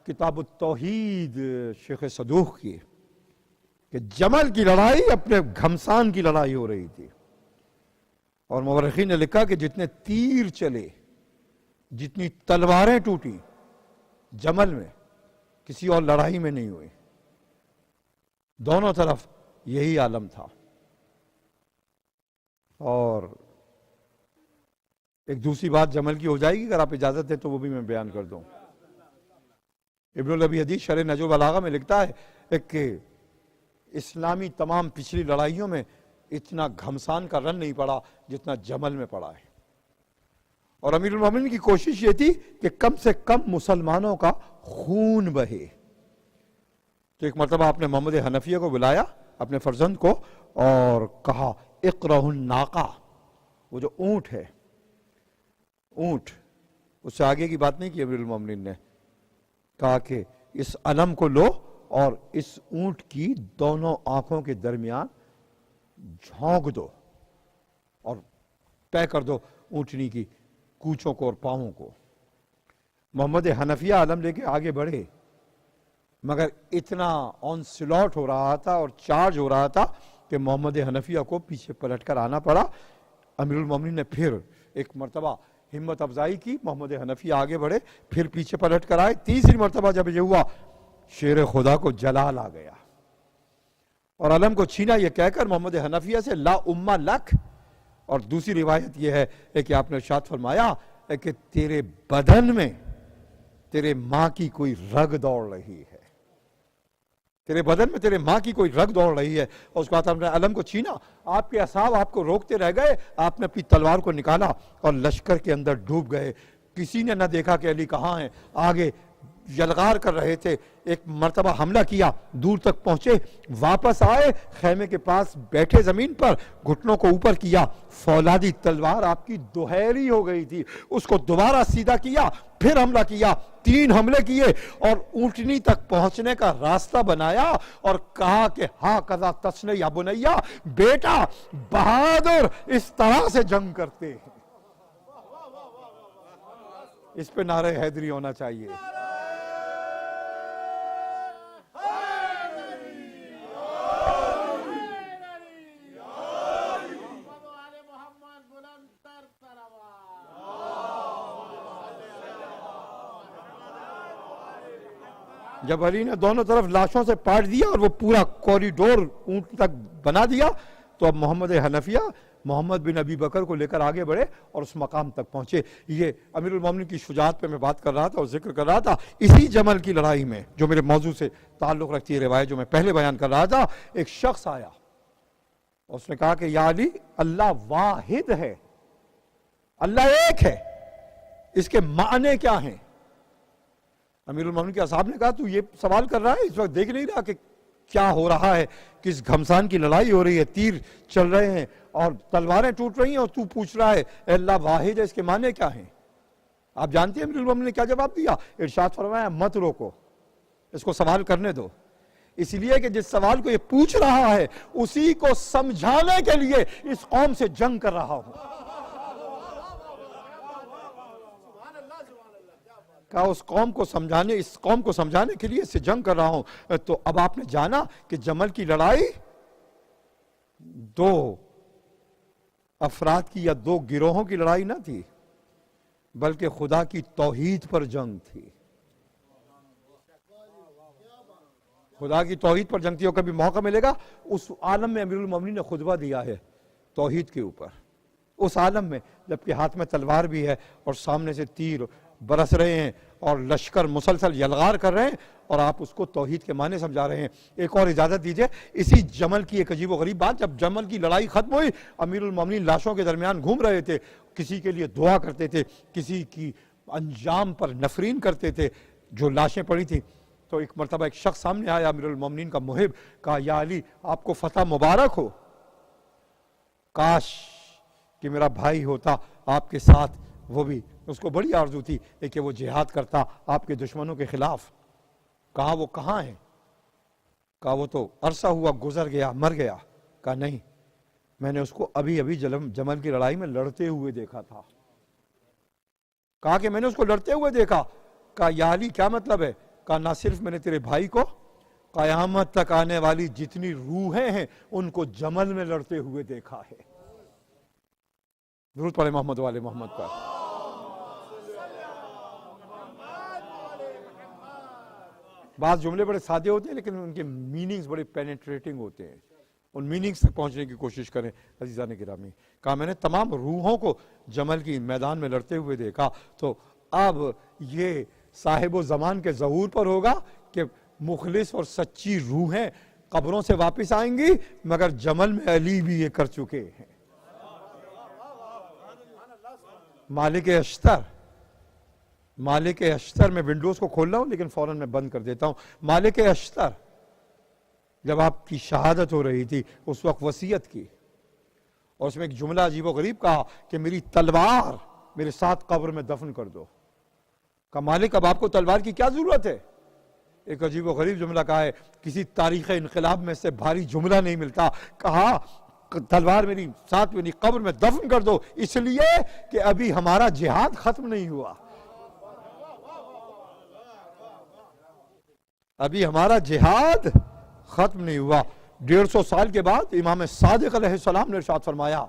کتاب التوحید شیخ صدوق کی، کہ جمل کی لڑائی اپنے گھمسان کی لڑائی ہو رہی تھی، اور مورخین نے لکھا کہ جتنے تیر چلے، جتنی تلواریں ٹوٹی جمل میں، کسی اور لڑائی میں نہیں ہوئی. دونوں طرف یہی عالم تھا. اور ایک دوسری بات جمل کی ہو جائے گی، اگر آپ اجازت دیں تو وہ بھی میں بیان کر دوں. ابن الابی حدیث شرح نہج البلاغہ میں لکھتا ہے کہ اسلامی تمام پچھلی لڑائیوں میں اتنا گھمسان کا رن نہیں پڑا جتنا جمل میں پڑا ہے. اور امیر المومنین کی کوشش یہ تھی کہ کم سے کم مسلمانوں کا خون بہے. تو ایک مرتبہ آپ نے محمد حنفیہ کو بلایا، اپنے فرزند کو، اور کہا اقرہ الناقہ، وہ جو اونٹ ہے، اونٹ، اس سے آگے کی بات نہیں کی امیر المومنین نے. کہا کہ اس علم کو لو اور اس اونٹ کی دونوں آنکھوں کے درمیان جھونک دو اور طے کر دو اونٹنی کی کوچوں کو اور پاؤں کو. محمد حنفیہ علم لے کے آگے بڑھے، مگر اتنا آن سلاٹ ہو رہا تھا اور چارج ہو رہا تھا کہ محمد حنفیہ کو پیچھے پلٹ کر آنا پڑا. امیر المومنین نے پھر ایک مرتبہ ہمت افزائی کی، محمد حنفیہ آگے بڑھے، پھر پیچھے پلٹ کر آئے. تیسری مرتبہ جب یہ ہوا، شیر خدا کو جلال آ گیا اور علم کو چھینا، یہ کہہ کر محمد حنفیہ سے لا امہ لک. اور دوسری روایت یہ ہے کہ آپ نے ارشاد فرمایا کہ تیرے بدن میں تیرے ماں کی کوئی رگ دوڑ رہی ہے، تیرے بدن میں تیرے ماں کی کوئی رگ دوڑ رہی ہے، اور اس کے بعد آپ نے علم کو چھینا، آپ کے اصحاب آپ کو روکتے رہ گئے، آپ نے اپنی تلوار کو نکالا اور لشکر کے اندر ڈوب گئے. کسی نے نہ دیکھا کہ علی کہاں ہیں، آگے یلغار کر رہے تھے. ایک مرتبہ حملہ کیا، دور تک پہنچے، واپس آئے، خیمے کے پاس بیٹھے زمین پر، گھٹنوں کو اوپر کیا، فولادی تلوار آپ کی دوہری ہو گئی تھی، اس کو دوبارہ سیدھا کیا، پھر حملہ کیا، 3 حملے کیے اور اونٹنی تک پہنچنے کا راستہ بنایا اور کہا کہ ہاں کذا تصنع یا بنیا، بیٹا بہادر اس طرح سے جنگ کرتے ہیں. اس پہ نعرہ حیدری ہونا چاہیے. جب علی نے دونوں طرف لاشوں سے پاٹ دیا اور وہ پورا کوریڈور اونٹ تک بنا دیا، تو اب محمد حنفیہ محمد بن ابی بکر کو لے کر آگے بڑھے اور اس مقام تک پہنچے. یہ امیر المومنین کی شجاعت پہ میں بات کر رہا تھا اور ذکر کر رہا تھا. اسی جمل کی لڑائی میں جو میرے موضوع سے تعلق رکھتی ہے، روایت جو میں پہلے بیان کر رہا تھا، ایک شخص آیا، اس نے کہا کہ یا علی، اللہ واحد ہے، اللہ ایک ہے، اس کے معنی کیا ہیں؟ امیر المومنین کے اصحاب نے کہا تو یہ سوال کر رہا ہے، اس وقت دیکھ نہیں رہا کہ کیا ہو رہا ہے، کس گھمسان کی لڑائی ہو رہی ہے، تیر چل رہے ہیں اور تلواریں ٹوٹ رہی ہیں، اور تو پوچھ رہا ہے اے اللہ واحد ہے، اس کے معنی کیا ہیں؟ آپ جانتے ہیں امیر المومنین نے کیا جواب دیا؟ ارشاد فرمایا مت روکو، اس کو سوال کرنے دو، اس لیے کہ جس سوال کو یہ پوچھ رہا ہے اسی کو سمجھانے کے لیے اس قوم سے جنگ کر رہا ہوں. کہا اس قوم کو سمجھانے کے لیے اس سے جنگ کر رہا ہوں. تو اب آپ نے جانا کہ جمل کی لڑائی 2 افراد کی یا 2 گروہوں کی لڑائی نہ تھی، بلکہ خدا کی توحید پر جنگ تھی. خدا کی توحید پر جنگ تھی. اور کبھی موقع ملے گا اس عالم میں امیر المومنین نے خطبہ دیا ہے توحید کے اوپر، اس عالم میں جبکہ ہاتھ میں تلوار بھی ہے اور سامنے سے تیر برس رہے ہیں اور لشکر مسلسل یلغار کر رہے ہیں، اور آپ اس کو توحید کے معنی سمجھا رہے ہیں. ایک اور اجازت دیجئے، اسی جمل کی ایک عجیب و غریب بات، جب جمل کی لڑائی ختم ہوئی، امیر المومنین لاشوں کے درمیان گھوم رہے تھے، کسی کے لیے دعا کرتے تھے، کسی کی انجام پر نفرین کرتے تھے جو لاشیں پڑی تھیں. تو ایک مرتبہ ایک شخص سامنے آیا، امیر المومنین کا محب، کہا یا علی آپ کو فتح مبارک ہو، کاش کہ میرا بھائی ہوتا آپ کے ساتھ، وہ بھی اس کو بڑی آرزو تھی کہ وہ جہاد کرتا آپ کے دشمنوں کے خلاف. کہا وہ کہاں ہے؟ کہا وہ تو عرصہ ہوا گزر گیا، مر گیا. کہا نہیں، میں نے اس کو ابھی جمل کی لڑائی میں لڑتے ہوئے دیکھا تھا. کہا کہ میں نے اس کو لڑتے ہوئے دیکھا. کہا یا علی کیا مطلب ہے؟ کہا نہ صرف میں نے تیرے بھائی کو، قیامت تک آنے والی جتنی روحیں ہیں ان کو جمل میں لڑتے ہوئے دیکھا ہے. درود پڑھے محمد والے محمد پر. بعض جملے بڑے سادے ہوتے ہیں لیکن ان کے میننگز بڑے پینیٹریٹنگ ہوتے ہیں. ان میننگز تک پہنچنے کی کوشش کریں عزیزان گرامی. کہا میں نے تمام روحوں کو جمل کی میدان میں لڑتے ہوئے دیکھا. تو اب یہ صاحب و زمان کے ظہور پر ہوگا کہ مخلص اور سچی روحیں قبروں سے واپس آئیں گی، مگر جمل میں علی بھی یہ کر چکے ہیں. مالک اشتر میں ونڈوز کو کھول رہا ہوں لیکن فوراً میں بند کر دیتا ہوں. مالک اشتر جب آپ کی شہادت ہو رہی تھی اس وقت وصیت کی، اور اس میں ایک جملہ عجیب و غریب کہا کہ میری تلوار میرے ساتھ قبر میں دفن کر دو. کہا مالک اب آپ کو تلوار کی کیا ضرورت ہے؟ ایک عجیب و غریب جملہ کہا ہے، کسی تاریخ انقلاب میں سے بھاری جملہ نہیں ملتا. کہا تلوار میری ساتھ میری قبر میں دفن کر دو، اس لیے کہ ابھی ہمارا جہاد ختم نہیں ہوا. ابھی ہمارا جہاد ختم نہیں ہوا. 150 سال کے بعد امام صادق علیہ السلام نے ارشاد فرمایا،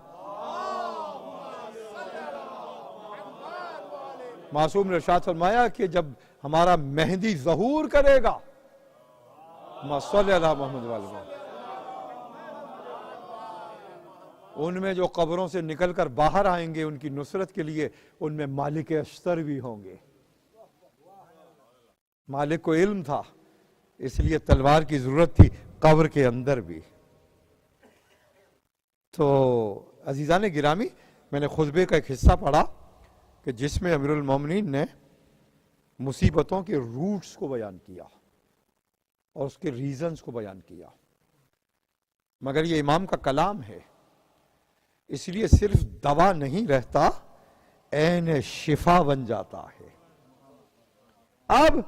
معصوم نے ارشاد فرمایا کہ جب ہمارا مہدی ظہور کرے گا، صلی اللہ محمد والے، ان میں جو قبروں سے نکل کر باہر آئیں گے ان کی نصرت کے لیے، ان میں مالک اشتر بھی ہوں گے. مالک کو علم تھا، اس لیے تلوار کی ضرورت تھی قبر کے اندر بھی. تو عزیزان گرامی، میں نے خطبے کا ایک حصہ پڑھا کہ جس میں امیر المومنین نے مصیبتوں کے روٹس کو بیان کیا اور اس کے ریزنز کو بیان کیا. مگر یہ امام کا کلام ہے، اس لیے صرف دوا نہیں رہتا، عین شفا بن جاتا ہے. اب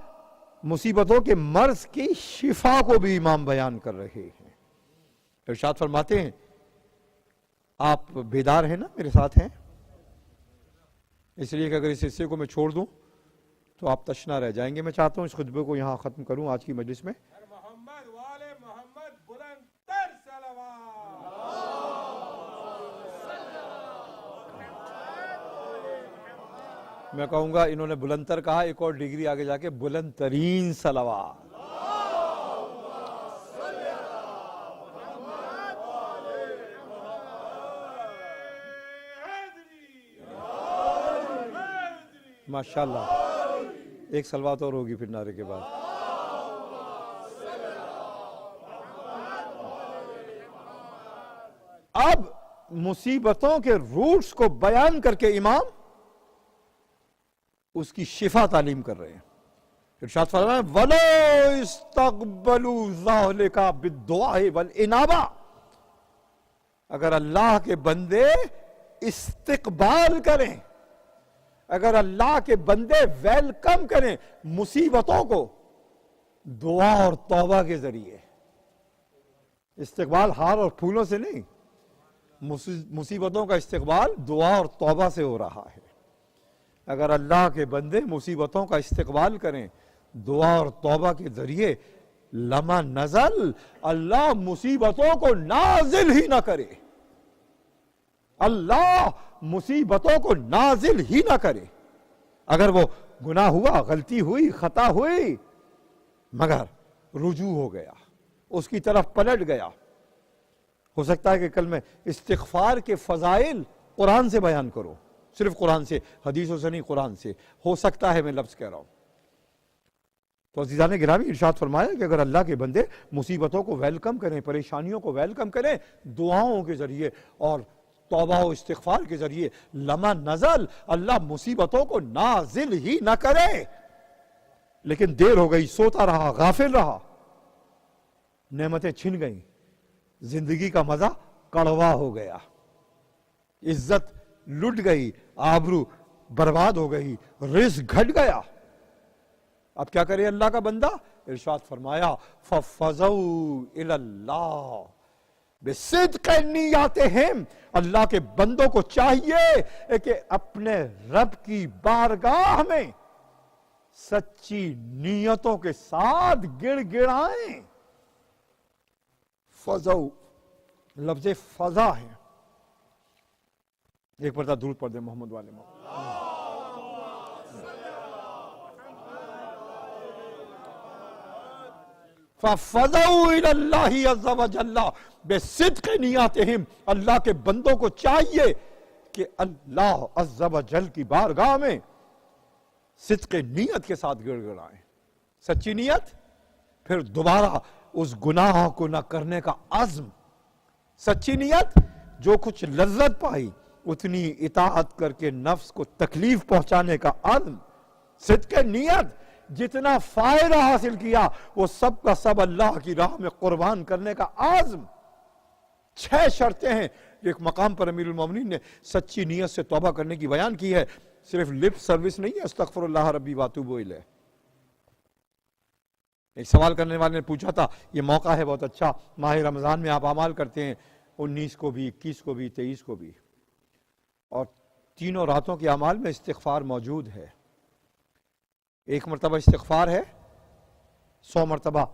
مصیبتوں کے مرض کی شفا کو بھی امام بیان کر رہے ہیں. ارشاد فرماتے ہیں، آپ بیدار ہیں نا، میرے ساتھ ہیں؟ اس لیے کہ اگر اس حصے کو میں چھوڑ دوں تو آپ تشنا رہ جائیں گے. میں چاہتا ہوں اس خطبے کو یہاں ختم کروں آج کی مجلس میں. محمد والے محمد بلند تر میں کہوں گا انہوں نے بلند تر کہا، ایک اور ڈگری آگے جا کے بلند ترین صلوات. ماشاءاللہ، ایک صلوات اور ہوگی پھر نعرے کے بعد. اب مصیبتوں کے روٹس کو بیان کر کے امام اس کی شفا تعلیم کر رہے ہیں. ارشاد فرمایا وَلَوْ اسْتَقْبَلُوا ذَلِكَ بِالدُّعَاءِ وَالْإِنَابَةِ، اگر اللہ کے بندے استقبال کریں، اگر اللہ کے بندے ویلکم کریں مصیبتوں کو دعا اور توبہ کے ذریعے. استقبال ہار اور پھولوں سے نہیں، مصیبتوں کا استقبال دعا اور توبہ سے ہو رہا ہے. اگر اللہ کے بندے مصیبتوں کا استقبال کریں دعا اور توبہ کے ذریعے، لما نزل، اللہ مصیبتوں کو نازل ہی نہ کرے، اللہ مصیبتوں کو نازل ہی نہ کرے. اگر وہ گناہ ہوا، غلطی ہوئی، خطا ہوئی، مگر رجوع ہو گیا، اس کی طرف پلٹ گیا. ہو سکتا ہے کہ کل میں استغفار کے فضائل قرآن سے بیان کروں، صرف قرآن سے، حدیثوں سے نہیں، قرآن سے. ہو سکتا ہے میں لفظ کہہ رہا ہوں. تو عزیزان گرامی، ارشاد فرمایا کہ اگر اللہ کے بندے مصیبتوں کو ویلکم کریں، پریشانیوں کو ویلکم کریں دعاؤں کے ذریعے اور توبہ و استغفار کے ذریعے، لما نزل، اللہ مصیبتوں کو نازل ہی نہ کرے. لیکن دیر ہو گئی، سوتا رہا، غافل رہا، نعمتیں چھن گئیں، زندگی کا مزہ کڑوا ہو گیا، عزت لٹ گئی، آبرو برباد ہو گئی، رزق گھٹ گیا. اب کیا کرے اللہ کا بندہ؟ ارشاد فرمایا فَفَزَوْا إِلَى اللَّهِ بِصِدْقِ نِيَّاتِهِمْ، اللہ کے بندوں کو چاہیے کہ اپنے رب کی بارگاہ میں سچی نیتوں کے ساتھ گڑ گڑائیں. فَزَوْا لفظ فضا ہے. ایک مرتبہ درود پڑھ دیں محمد والے محمد. فَفَزَوْا إِلَى اللَّهِ عَزَّ وَجَلَّ بِصِدْقِ نِيَّاتِهِمْ، اللہ کے بندوں کو چاہیے کہ اللہ عز و جل کی بارگاہ میں صدق نیت کے ساتھ گڑ گڑائیں. سچی نیت، پھر دوبارہ اس گناہ کو نہ کرنے کا عزم. سچی نیت، جو کچھ لذت پائی اتنی اطاعت کر کے نفس کو تکلیف پہنچانے کا عزم. صدق نیت، جتنا فائدہ حاصل کیا وہ سب کا سب اللہ کی راہ میں قربان کرنے کا عزم. 6 شرطیں ہیں. ایک مقام پر امیر المومنین نے سچی نیت سے توبہ کرنے کی بیان کی ہے. صرف لپ سروس نہیں ہے استغفر اللہ ربی واتوب الیہ. ایک سوال کرنے والے نے پوچھا تھا، یہ موقع ہے بہت اچھا، ماہ رمضان میں آپ اعمال کرتے ہیں، 19 کو بھی، 21 کو بھی، 23 کو بھی، اور تینوں راتوں کے اعمال میں استغفار موجود ہے. ایک مرتبہ استغفار ہے، 100 مرتبہ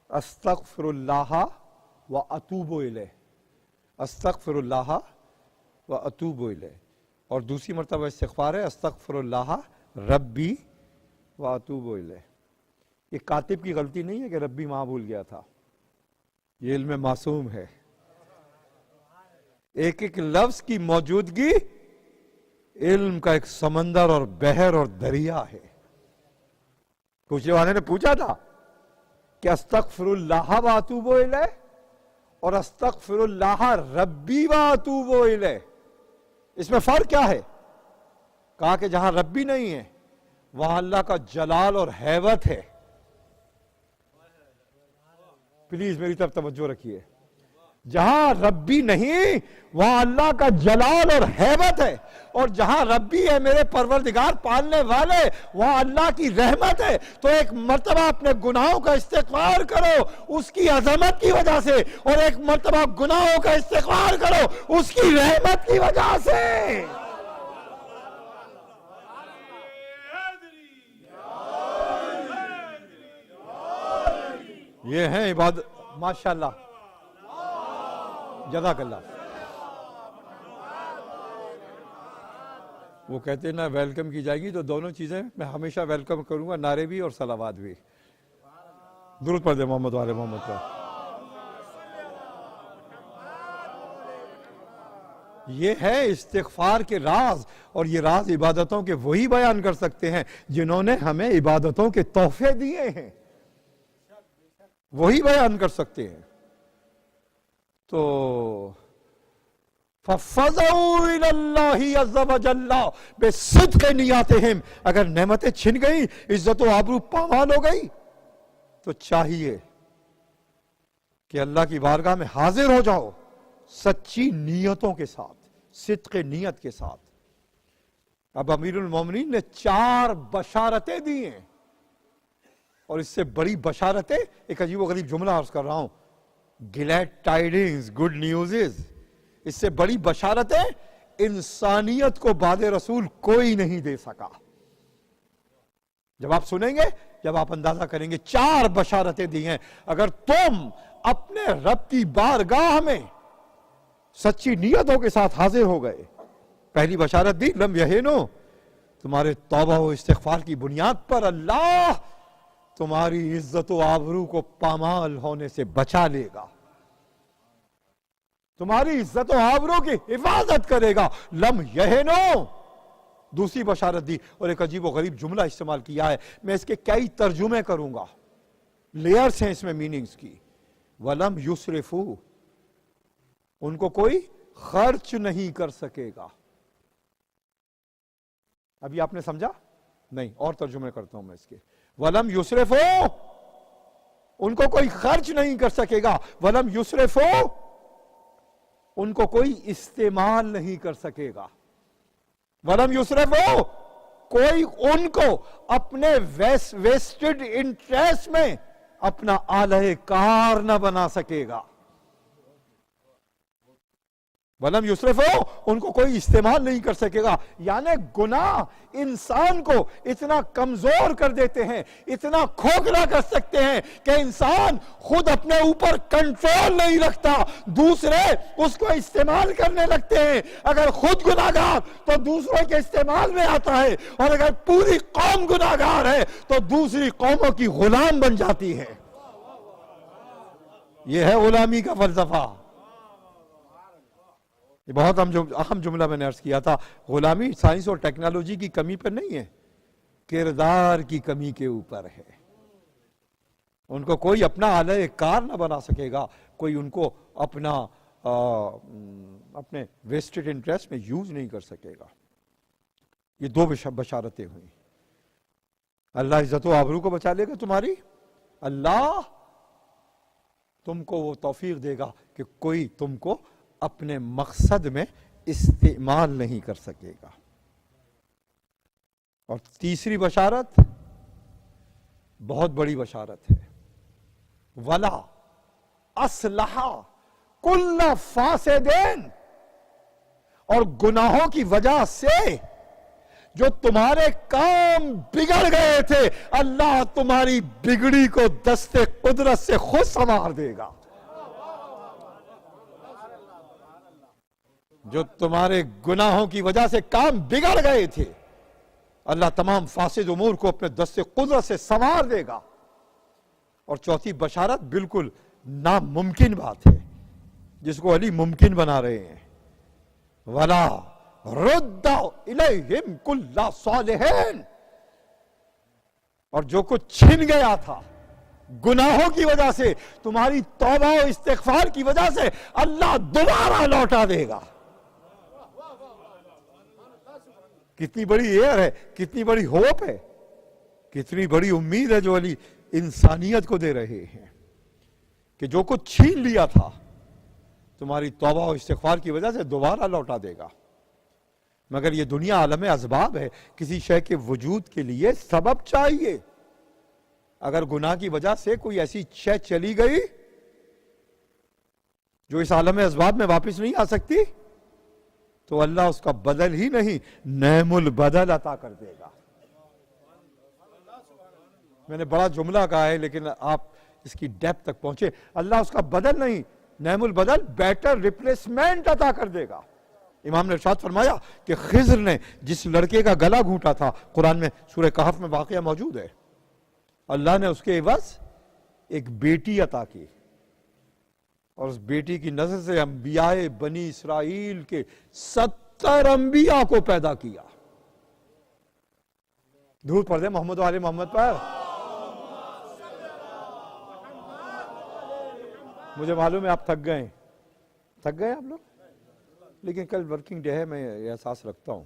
استغفر اللہ و اتوب الیہ، استغفر اللہ و اتوب الیہ. اور دوسری مرتبہ استغفار ہے استغفر اللہ ربی و اتوب الیہ. یہ کاتب کی غلطی نہیں ہے کہ ربی ماں بھول گیا تھا، یہ علم معصوم ہے. ایک ایک لفظ کی موجودگی علم کا ایک سمندر اور بحر اور دریا ہے. پوچھنے والے نے پوچھا تھا کہ استغفر اللہ و اتوب الیہ اور استغفر اللہ ربی و اتوب الیہ، اس میں فرق کیا ہے؟ کہا کہ جہاں ربی نہیں ہے وہاں اللہ کا جلال اور ہیبت ہے. پلیز میری طرف توجہ رکھیے. جہاں ربی نہیں وہاں اللہ کا جلال اور ہیبت ہے، اور جہاں ربی ہے میرے پروردگار پالنے والے وہاں اللہ کی رحمت ہے. تو ایک مرتبہ اپنے گناہوں کا استغفار کرو اس کی عظمت کی وجہ سے، اور ایک مرتبہ گناہوں کا استغفار کرو اس کی رحمت کی وجہ سے. یہ ہیں عبادت. ماشاءاللہ، جزاک اللہ. وہ کہتے ہیں نا ویلکم کی جائے گی تو دونوں چیزیں میں ہمیشہ ویلکم کروں گا، نعرے بھی اور صلوات بھی. درود پڑھ دے محمد والے محمد پر. یہ ہے استغفار کے راز، اور یہ راز عبادتوں کے وہی بیان کر سکتے ہیں جنہوں نے ہمیں عبادتوں کے تحفے دیے ہیں، وہی بیان کر سکتے ہیں. تو فَفَزَعُوا إِلَى اللَّهِ عَزَّ وَجَلَّ بِصِدْقِ نِيَّاتِهِمْ. اگر نعمتیں چھن گئی، عزت و آبرو پامال ہو گئی، تو چاہیے کہ اللہ کی بارگاہ میں حاضر ہو جاؤ سچی نیتوں کے ساتھ، صدق نیت کے ساتھ. اب امیر المومنین نے 4 بشارتیں دی ہیں، اور اس سے بڑی بشارتیں، ایک عجیب و غریب جملہ عرض کر رہا ہوں، glad tidings, good news is، اس سے بڑی بشارتیں انسانیت کو بعد رسول کوئی نہیں دے سکا. جب آپ سنیں گے، جب آپ اندازہ کریں گے 4 بشارتیں دی ہیں. اگر تم اپنے رب کی بارگاہ میں سچی نیتوں کے ساتھ حاضر ہو گئے، پہلی بشارت دی لم یہنو، تمہارے توبہ و استغفار کی بنیاد پر اللہ تمہاری عزت و آبرو کو پامال ہونے سے بچا لے گا، تمہاری عزت و آبرو کی حفاظت کرے گا. لم یہنو. دوسری بشارت دی، اور ایک عجیب و غریب جملہ استعمال کیا ہے، میں اس کے کئی ترجمے کروں گا، لیئرز ہیں اس میں میننگز کی. وَلَمْ يُسْرِفُوا، ان کو کوئی خرچ نہیں کر سکے گا. ابھی آپ نے سمجھا نہیں؟ اور ترجمے کرتا ہوں میں اس کے. وَلَمْ يُسْرِفُوا، ان کو کوئی خرچ نہیں کر سکے گا. وَلَمْ يُسْرِفُوا، ان کو کوئی استعمال نہیں کر سکے گا. وَلَمْ يُسْرِفُوا، کوئی ان کو اپنے ویسٹڈ انٹریسٹ میں اپنا آلہ کار نہ بنا سکے گا. وَلَمْ يُسْرِفُوا، ان کو کوئی استعمال نہیں کر سکے گا. یعنی گناہ انسان کو اتنا کمزور کر دیتے ہیں، اتنا کھوکھلا کر سکتے ہیں کہ انسان خود اپنے اوپر کنٹرول نہیں رکھتا، دوسرے اس کو استعمال کرنے لگتے ہیں. اگر خود گناہگار تو دوسروں کے استعمال میں آتا ہے، اور اگر پوری قوم گناہگار ہے تو دوسری قوموں کی غلام بن جاتی ہے. یہ ہے غلامی کا فلسفہ. یہ بہت اہم جملہ میں نے عرض کیا تھا. غلامی سائنس اور ٹیکنالوجی کی کمی پر نہیں ہے، کردار کی کمی کے اوپر ہے. ان کو کوئی اپنا آلہ کار نہ بنا سکے گا، کوئی ان کو اپنے ویسٹڈ انٹریسٹ میں یوز نہیں کر سکے گا. یہ 2 بشارتیں ہوئیں. اللہ عزت و آبرو کو بچا لے گا تمہاری، اللہ تم کو وہ توفیق دے گا کہ کوئی تم کو اپنے مقصد میں استعمال نہیں کر سکے گا. اور تیسری بشارت بہت بڑی بشارت ہے. وَلَا أَصْلَحَ كُلَّ فَاسِدٍ، اور گناہوں کی وجہ سے جو تمہارے کام بگڑ گئے تھے، اللہ تمہاری بگڑی کو دست قدرت سے خود سنوار دے گا. جو تمہارے گناہوں کی وجہ سے کام بگڑ گئے تھے، اللہ تمام فاسد امور کو اپنے دست قدرت سے سنوار دے گا. اور چوتھی بشارت بالکل ناممکن بات ہے، جس کو علی ممکن بنا رہے ہیں. وَلَا رُدَّ إِلَيْهِمْ كُلَّ صَالِحٍ، اور جو کچھ چھن گیا تھا گناہوں کی وجہ سے، تمہاری توبہ و استغفار کی وجہ سے اللہ دوبارہ لوٹا دے گا۔ کتنی بڑی ایئر ہے، کتنی بڑی ہوپ ہے، کتنی بڑی امید ہے جو علی انسانیت کو دے رہے ہیں کہ جو کچھ چھین لیا تھا تمہاری توبہ و استغفار کی وجہ سے دوبارہ لوٹا دے گا۔ مگر یہ دنیا عالم اسباب ہے، کسی شے کے وجود کے لیے سبب چاہیے۔ اگر گناہ کی وجہ سے کوئی ایسی شے چلی گئی جو اس عالم اسباب میں واپس نہیں آ سکتی تو اللہ اس کا بدل ہی نہیں، نعم البدل عطا کر دے گا۔ میں نے بڑا جملہ کہا ہے لیکن آپ اس کی ڈیپتھ تک پہنچے۔ اللہ اس کا بدل نہیں، نعم البدل، بیٹر ریپلیسمنٹ عطا کر دے گا۔ امام نے ارشاد فرمایا کہ خضر نے جس لڑکے کا گلا گھونٹا تھا، قرآن میں سورہ کہف میں واقعہ موجود ہے، اللہ نے اس کے عوض ایک بیٹی عطا کی، اور اس بیٹی کی نظر سے انبیاء بنی اسرائیل کے 70 انبیاء کو پیدا کیا۔ درود پڑھ دیں محمد و آل محمد پر۔ مجھے معلوم ہے آپ تھک گئے آپ لوگ، لیکن کل ورکنگ ڈے ہے، میں یہ احساس رکھتا ہوں۔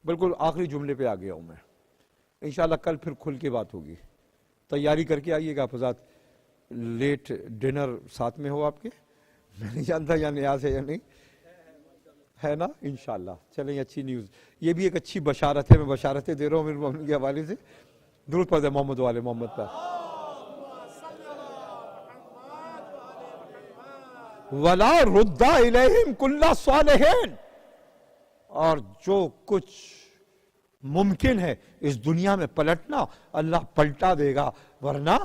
بالکل آخری جملے پہ آ گیا ہوں میں، انشاءاللہ کل پھر کھل کے بات ہوگی۔ تیاری کر کے آئیے گا حضرات، لیٹ ڈنر ساتھ میں ہو آپ کے، میں نہیں جانتا یا نیاز ہے یا نہیں ہے نا، انشاءاللہ۔ چلیں اچھی نیوز، یہ بھی ایک اچھی بشارت ہے، میں بشارتیں دے رہا ہوں امیر المومنین کے حوالے سے۔ درود پڑھ دیں محمد و آل محمد پر۔ وَلَا رُدَّ إِلَيْهِمْ كُلَّ صَالِحٍ، اور جو کچھ ممکن ہے اس دنیا میں پلٹنا، اللہ پلٹا دے گا، ورنہ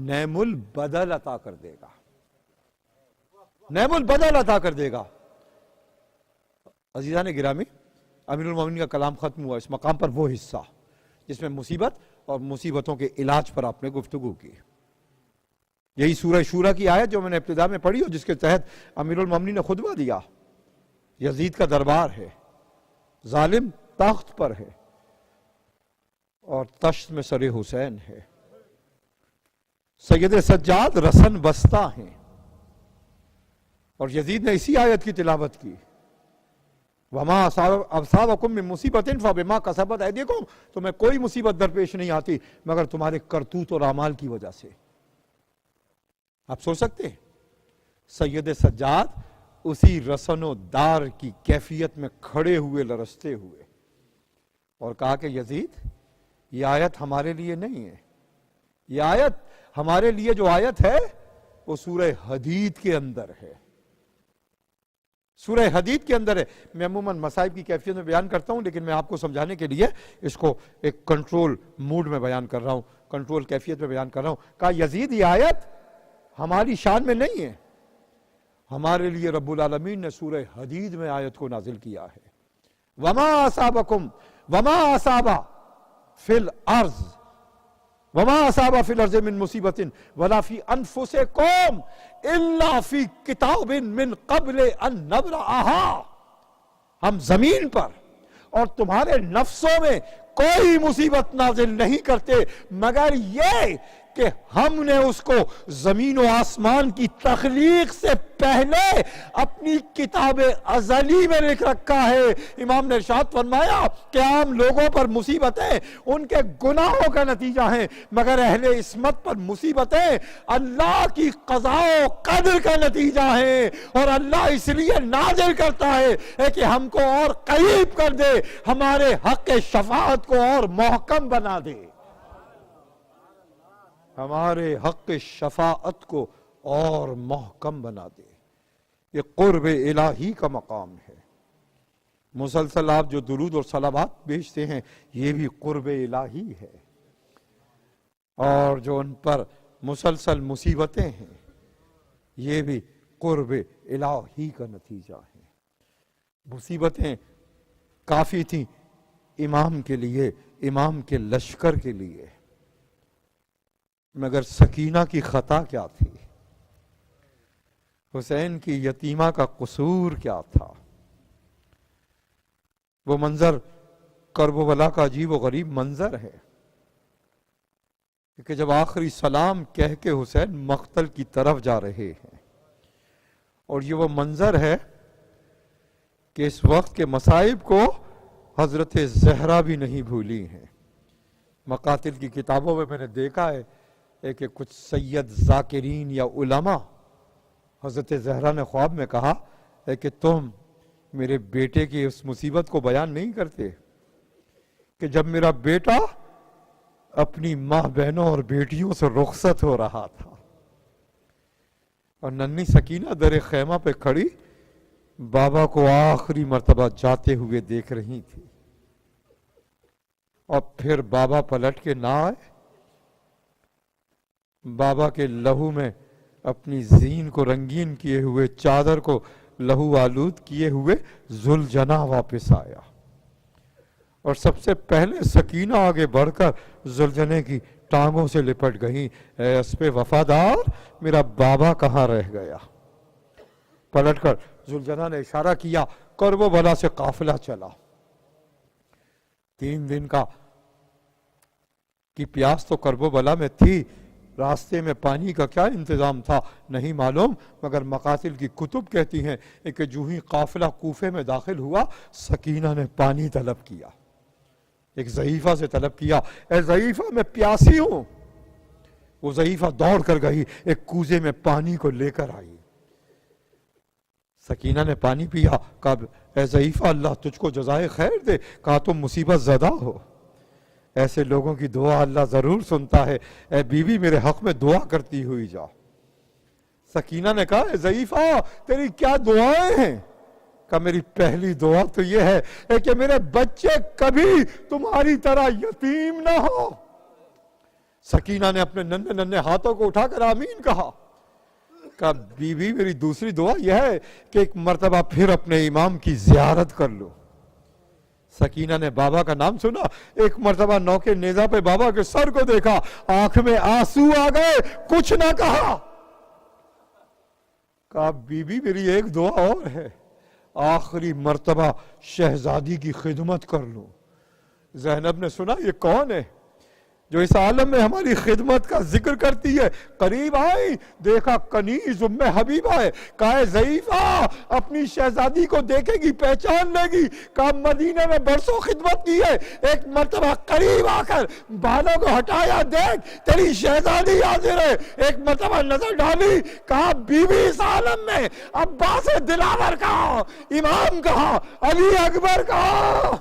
نعم البدل عطا کر دے گا، نعم البدل عطا کر دے گا۔ عزیزان گرامی، امیر المومنین کا کلام ختم ہوا، اس مقام پر وہ حصہ جس میں مصیبت اور مصیبتوں کے علاج پر آپ نے گفتگو کی۔ یہی سورہ شورا کی آیت جو میں نے ابتدا میں پڑھی اور جس کے تحت امیر المومنین نے خطبہ دیا۔ یزید کا دربار ہے، ظالم تخت پر ہے اور تشت میں سر حسین ہے، سید سجاد رسن بستہ ہیں، اور یزید نے اسی آیت کی تلاوت کی، وَمَا أَصَابَكُم مِّن مُّصِيبَةٍ فَبِمَا كَسَبَتْ أَيْدِيكُمْ، تمہیں کوئی مصیبت درپیش نہیں آتی مگر تمہارے کرتوت اور اعمال کی وجہ سے۔ آپ سوچ سکتے ہیں سید سجاد اسی رسن و دار کی کیفیت میں کھڑے ہوئے، لرزتے ہوئے، اور کہا کہ یزید یہ آیت ہمارے لیے نہیں ہے، یہ آیت ہمارے لیے جو آیت ہے وہ سورہ حدید کے اندر ہے، سورہ حدید کے اندر ہے۔ میں عموماً مصائب کی کیفیت میں بیان کرتا ہوں، لیکن میں آپ کو سمجھانے کے لیے اس کو ایک کنٹرول موڈ میں بیان کر رہا ہوں، کنٹرول کیفیت میں بیان کر رہا ہوں۔ کہا یزید یہ آیت ہماری شان میں نہیں ہے، ہمارے لیے رب العالمین نے سورہ حدید میں آیت کو نازل کیا ہے۔ وَمَا أَصَابَكُمْ وَمَا أَصَابَ فِي الْأَرْضِ وَمَا أَصَابَ فِي الْأَرْضِ مِن مُّصِيبَةٍ وَلَا فِي أَنفُسِكُمْ إِلَّا فِي كِتَابٍ مِّن قَبْلِ أَن نَّبْرَأَهَا، ہم زمین پر اور تمہارے نفسوں میں کوئی مصیبت نازل نہیں کرتے مگر یہ کہ ہم نے اس کو زمین و آسمان کی تخلیق سے پہلے اپنی کتاب ازلی میں لکھ رکھا ہے۔ امام نے ارشاد فرمایا کہ عام لوگوں پر مصیبتیں ان کے گناہوں کا نتیجہ ہیں، مگر اہل عصمت پر مصیبتیں اللہ کی قضاء و قدر کا نتیجہ ہیں، اور اللہ اس لیے نازل کرتا ہے کہ ہم کو اور قریب کر دے، ہمارے حق شفاعت کو اور محکم بنا دے، ہمارے حق شفاعت کو اور محکم بنا دے۔ یہ قرب الہی کا مقام ہے۔ مسلسل آپ جو درود اور صلوات بھیجتے ہیں یہ بھی قرب الہی ہے، اور جو ان پر مسلسل مصیبتیں ہیں یہ بھی قرب الہی کا نتیجہ ہے۔ مصیبتیں کافی تھیں امام کے لیے، امام کے لشکر کے لیے، مگر سکینہ کی خطا کیا تھی، حسین کی یتیمہ کا قصور کیا تھا؟ وہ منظر کرب و بلا کا عجیب و غریب منظر ہے۔ کہ جب آخری سلام کہہ کے حسین مقتل کی طرف جا رہے ہیں، اور یہ وہ منظر ہے کہ اس وقت کے مصائب کو حضرت زہرا بھی نہیں بھولی ہیں۔ مقاتل کی کتابوں میں میں نے دیکھا ہے کہ کچھ سید ذاکرین یا علماء حضرت زہرا نے خواب میں کہا ہے کہ تم میرے بیٹے کی اس مصیبت کو بیان نہیں کرتے کہ جب میرا بیٹا اپنی ماں بہنوں اور بیٹیوں سے رخصت ہو رہا تھا اور ننھی سکینہ در خیمہ پہ کھڑی بابا کو آخری مرتبہ جاتے ہوئے دیکھ رہی تھی، اور پھر بابا پلٹ کے نہ آئے، بابا کے لہو میں اپنی زین کو رنگین کیے ہوئے چادر کو لہو آلود کیے ہوئے ذوالجناح واپس آیا، اور سب سے پہلے سکینہ آگے بڑھ کر ذوالجناح کی ٹانگوں سے لپٹ گئی، اے اسپِ وفادار میرا بابا کہاں رہ گیا؟ پلٹ کر ذوالجناح نے اشارہ کیا، کرب و بلا سے قافلہ چلا، 3 دن کی پیاس تو کرب و بلا میں تھی، راستے میں پانی کا کیا انتظام تھا نہیں معلوم، مگر مقاتل کی کتب کہتی ہیں کہ جو ہی قافلہ کوفے میں داخل ہوا سکینہ نے پانی طلب کیا، ایک ضعیفہ سے طلب کیا، اے ضعیفہ میں پیاسی ہوں۔ وہ ضعیفہ دوڑ کر گئی، ایک کوزے میں پانی کو لے کر آئی، سکینہ نے پانی پیا، کہا اے ضعیفہ اللہ تجھ کو جزائے خیر دے، کہا تم مصیبت زدہ ہو، ایسے لوگوں کی دعا اللہ ضرور سنتا ہے، اے بیوی میرے حق میں دعا کرتی ہوئی جا۔ سکینہ نے کہا اے ضعیفہ تیری کیا دعائیں ہیں؟ کہا میری پہلی دعا تو یہ ہے کہ میرے بچے کبھی تمہاری طرح یتیم نہ ہو۔ سکینہ نے اپنے ننھے ننھے ہاتھوں کو اٹھا کر آمین کہا۔ کہا بیوی میری دوسری دعا یہ ہے کہ ایک مرتبہ پھر اپنے امام کی زیارت کر لو۔ سکینہ نے بابا کا نام سنا، ایک مرتبہ نوکے نیزہ پہ بابا کے سر کو دیکھا، آنکھ میں آنسو آ گئے، کچھ نہ کہا۔ کہا بیوی میری ایک دعا اور ہے، آخری مرتبہ شہزادی کی خدمت کر لو۔ زینب نے سنا یہ کون ہے جو اس عالم میں ہماری خدمت کا ذکر کرتی ہے؟ قریب آئی، دیکھا کنیز ام حبیبہ ہے، کہا ضعیفہ اپنی شہزادی کو دیکھے گی پہچان لے گی، کہا مدینے میں برسوں خدمت کی ہے، ایک مرتبہ قریب آ کر بالوں کو ہٹایا، دیکھ تیری شہزادی حاضر ہے، ایک مرتبہ نظر ڈالی، کہا بی بی اس عالم میں عباس دلاور کہا، امام کہا، علی اکبر کہا۔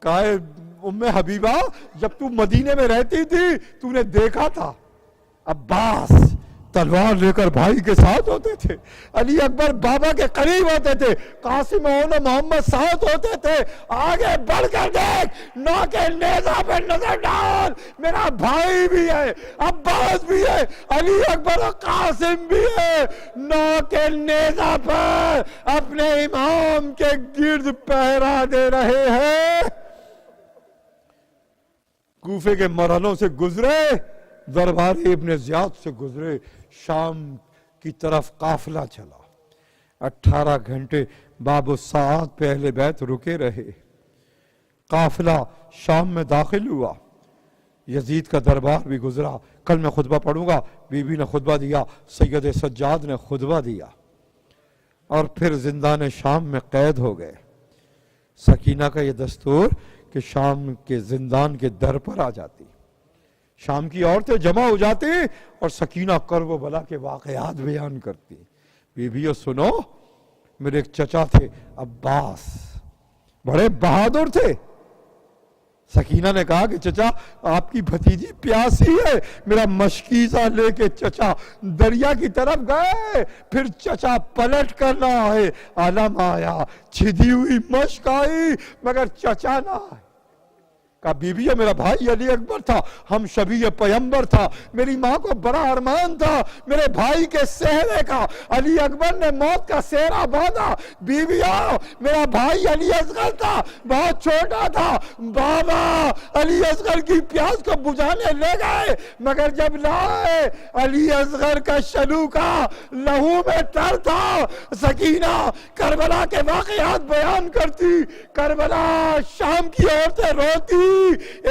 کہا ام حبیبہ جب تو مدینے میں رہتی تھی تو نے دیکھا تھا عباس تلوار لے کر بھائی کے ساتھ ہوتے تھے، علی اکبر بابا کے قریب ہوتے تھے، قاسم اور محمد ساتھ ہوتے تھے، آگے بڑھ کر دیکھ نوکے نیزہ پہ نظر ڈال، میرا بھائی بھی ہے، عباس بھی ہے، علی اکبر اور قاسم بھی ہے، نوکے نیزہ پر اپنے امام کے گرد پہرا دے رہے ہیں۔ کوفے کے مرحلوں سے گزرے، دربار ابن زیاد سے گزرے، شام کی طرف قافلہ چلا، 18 گھنٹے باب الساعات پہ اہل بیت رکے رہے، قافلہ شام میں داخل ہوا، یزید کا دربار بھی گزرا، کل میں خطبہ پڑھوں گا، بی بی نے خطبہ دیا، سید سجاد نے خطبہ دیا، اور پھر زندان شام میں قید ہو گئے۔ سکینہ کا یہ دستور کہ شام کے زندان کے در پر آ جاتی، شام کی عورتیں جمع ہو جاتی اور سکینہ کرب و بلا کے واقعات بیان کرتی۔ بیویوں سنو، میرے ایک چچا تھے عباس، بڑے بہادر تھے۔ سکینہ نے کہا کہ چچا آپ کی بھتیجی پیاسی ہے، میرا مشکیزہ لے کے چچا دریا کی طرف گئے، پھر چچا پلٹ کر نہ آئے، علم آیا، چھدی ہوئی مشک آئی، مگر چچا نہ آئے۔ کہا بی بی میرا بھائی علی اکبر تھا، ہم شبیہ پیمبر تھا، میری ماں کو بڑا ارمان تھا میرے بھائی کے سہرے کا، علی اکبر نے موت کا سہرا باندھا، بی بی آؤ، میرا بھائی علی اصغر تھا، بہت چھوٹا تھا، بابا علی اصغر کی پیاس کو بجھانے لے گئے، مگر جب لائے علی اصغر کا شلو کا لہو میں تر تھا۔ سکینہ کربلا کے واقعات بیان کرتی، کربلا شام کی عورتیں روتی،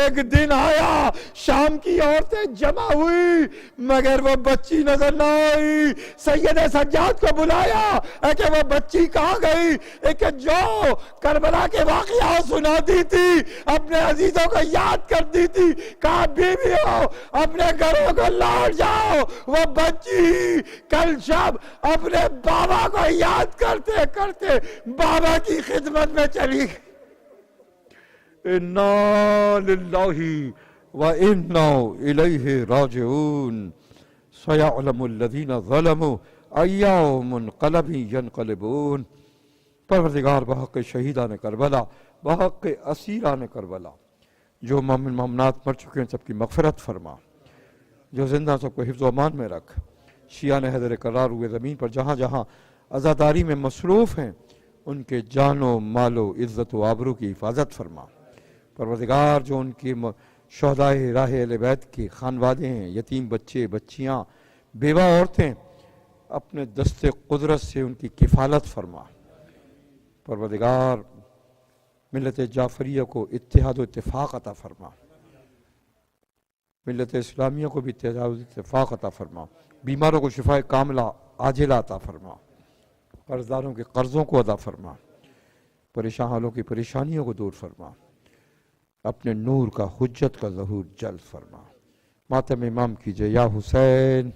ایک دن آیا شام کی عورتیں جمع ہوئی مگر وہ بچی نظر نہ آئی. سید سجاد کو بلایا کہ وہ بچی کہاں گئی کہ جو کربلا کے واقعات سناتی تھی اپنے عزیزوں کو یاد کرتی تھی. کہا بیویوں اپنے گھروں کو لوٹ جاؤ. وہ بچی کل شب اپنے بابا کو یاد کرتے کرتے بابا کی خدمت میں چلی گئی. اِنَّا لِلَّهِ وَإِنَّا إِلَيْهِ راجعون. سَيَعْلَمُ الَّذِينَ ظَلَمُوا أَيَّ مُنْقَلَبٍ يَنْقَلِبُونَ. پروردگار بحق شہیدان کربلا، بحق اسیران کربلا، جو مومن مومنات مر چکے ہیں سب کی مغفرت فرما، جو زندہ سب کو حفظ و امان میں رکھ. شیعان حیدر کرار ہوئے زمین پر جہاں جہاں عزاداری میں مصروف ہیں ان کے جان و مال و عزت و آبرو کی حفاظت فرما. پروردگار جو ان کی شہدائے راہ اہل بیت کے خانوادے ہیں، یتیم بچے بچیاں بیوہ عورتیں، اپنے دست قدرت سے ان کی کفالت فرما. پروردگار ملت جعفریہ کو اتحاد و اتفاق عطا فرما، ملت اسلامیہ کو بھی اتحاد و اتفاق عطا فرما. بیماروں کو شفاء کاملہ عاجلہ عطا فرما، قرضداروں کے قرضوں کو ادا فرما، پریشان حالوں کی پریشانیوں کو دور فرما. اپنے نور کا حجت کا ظہور جلد فرما. ماتم امام کیجئے یا حسین.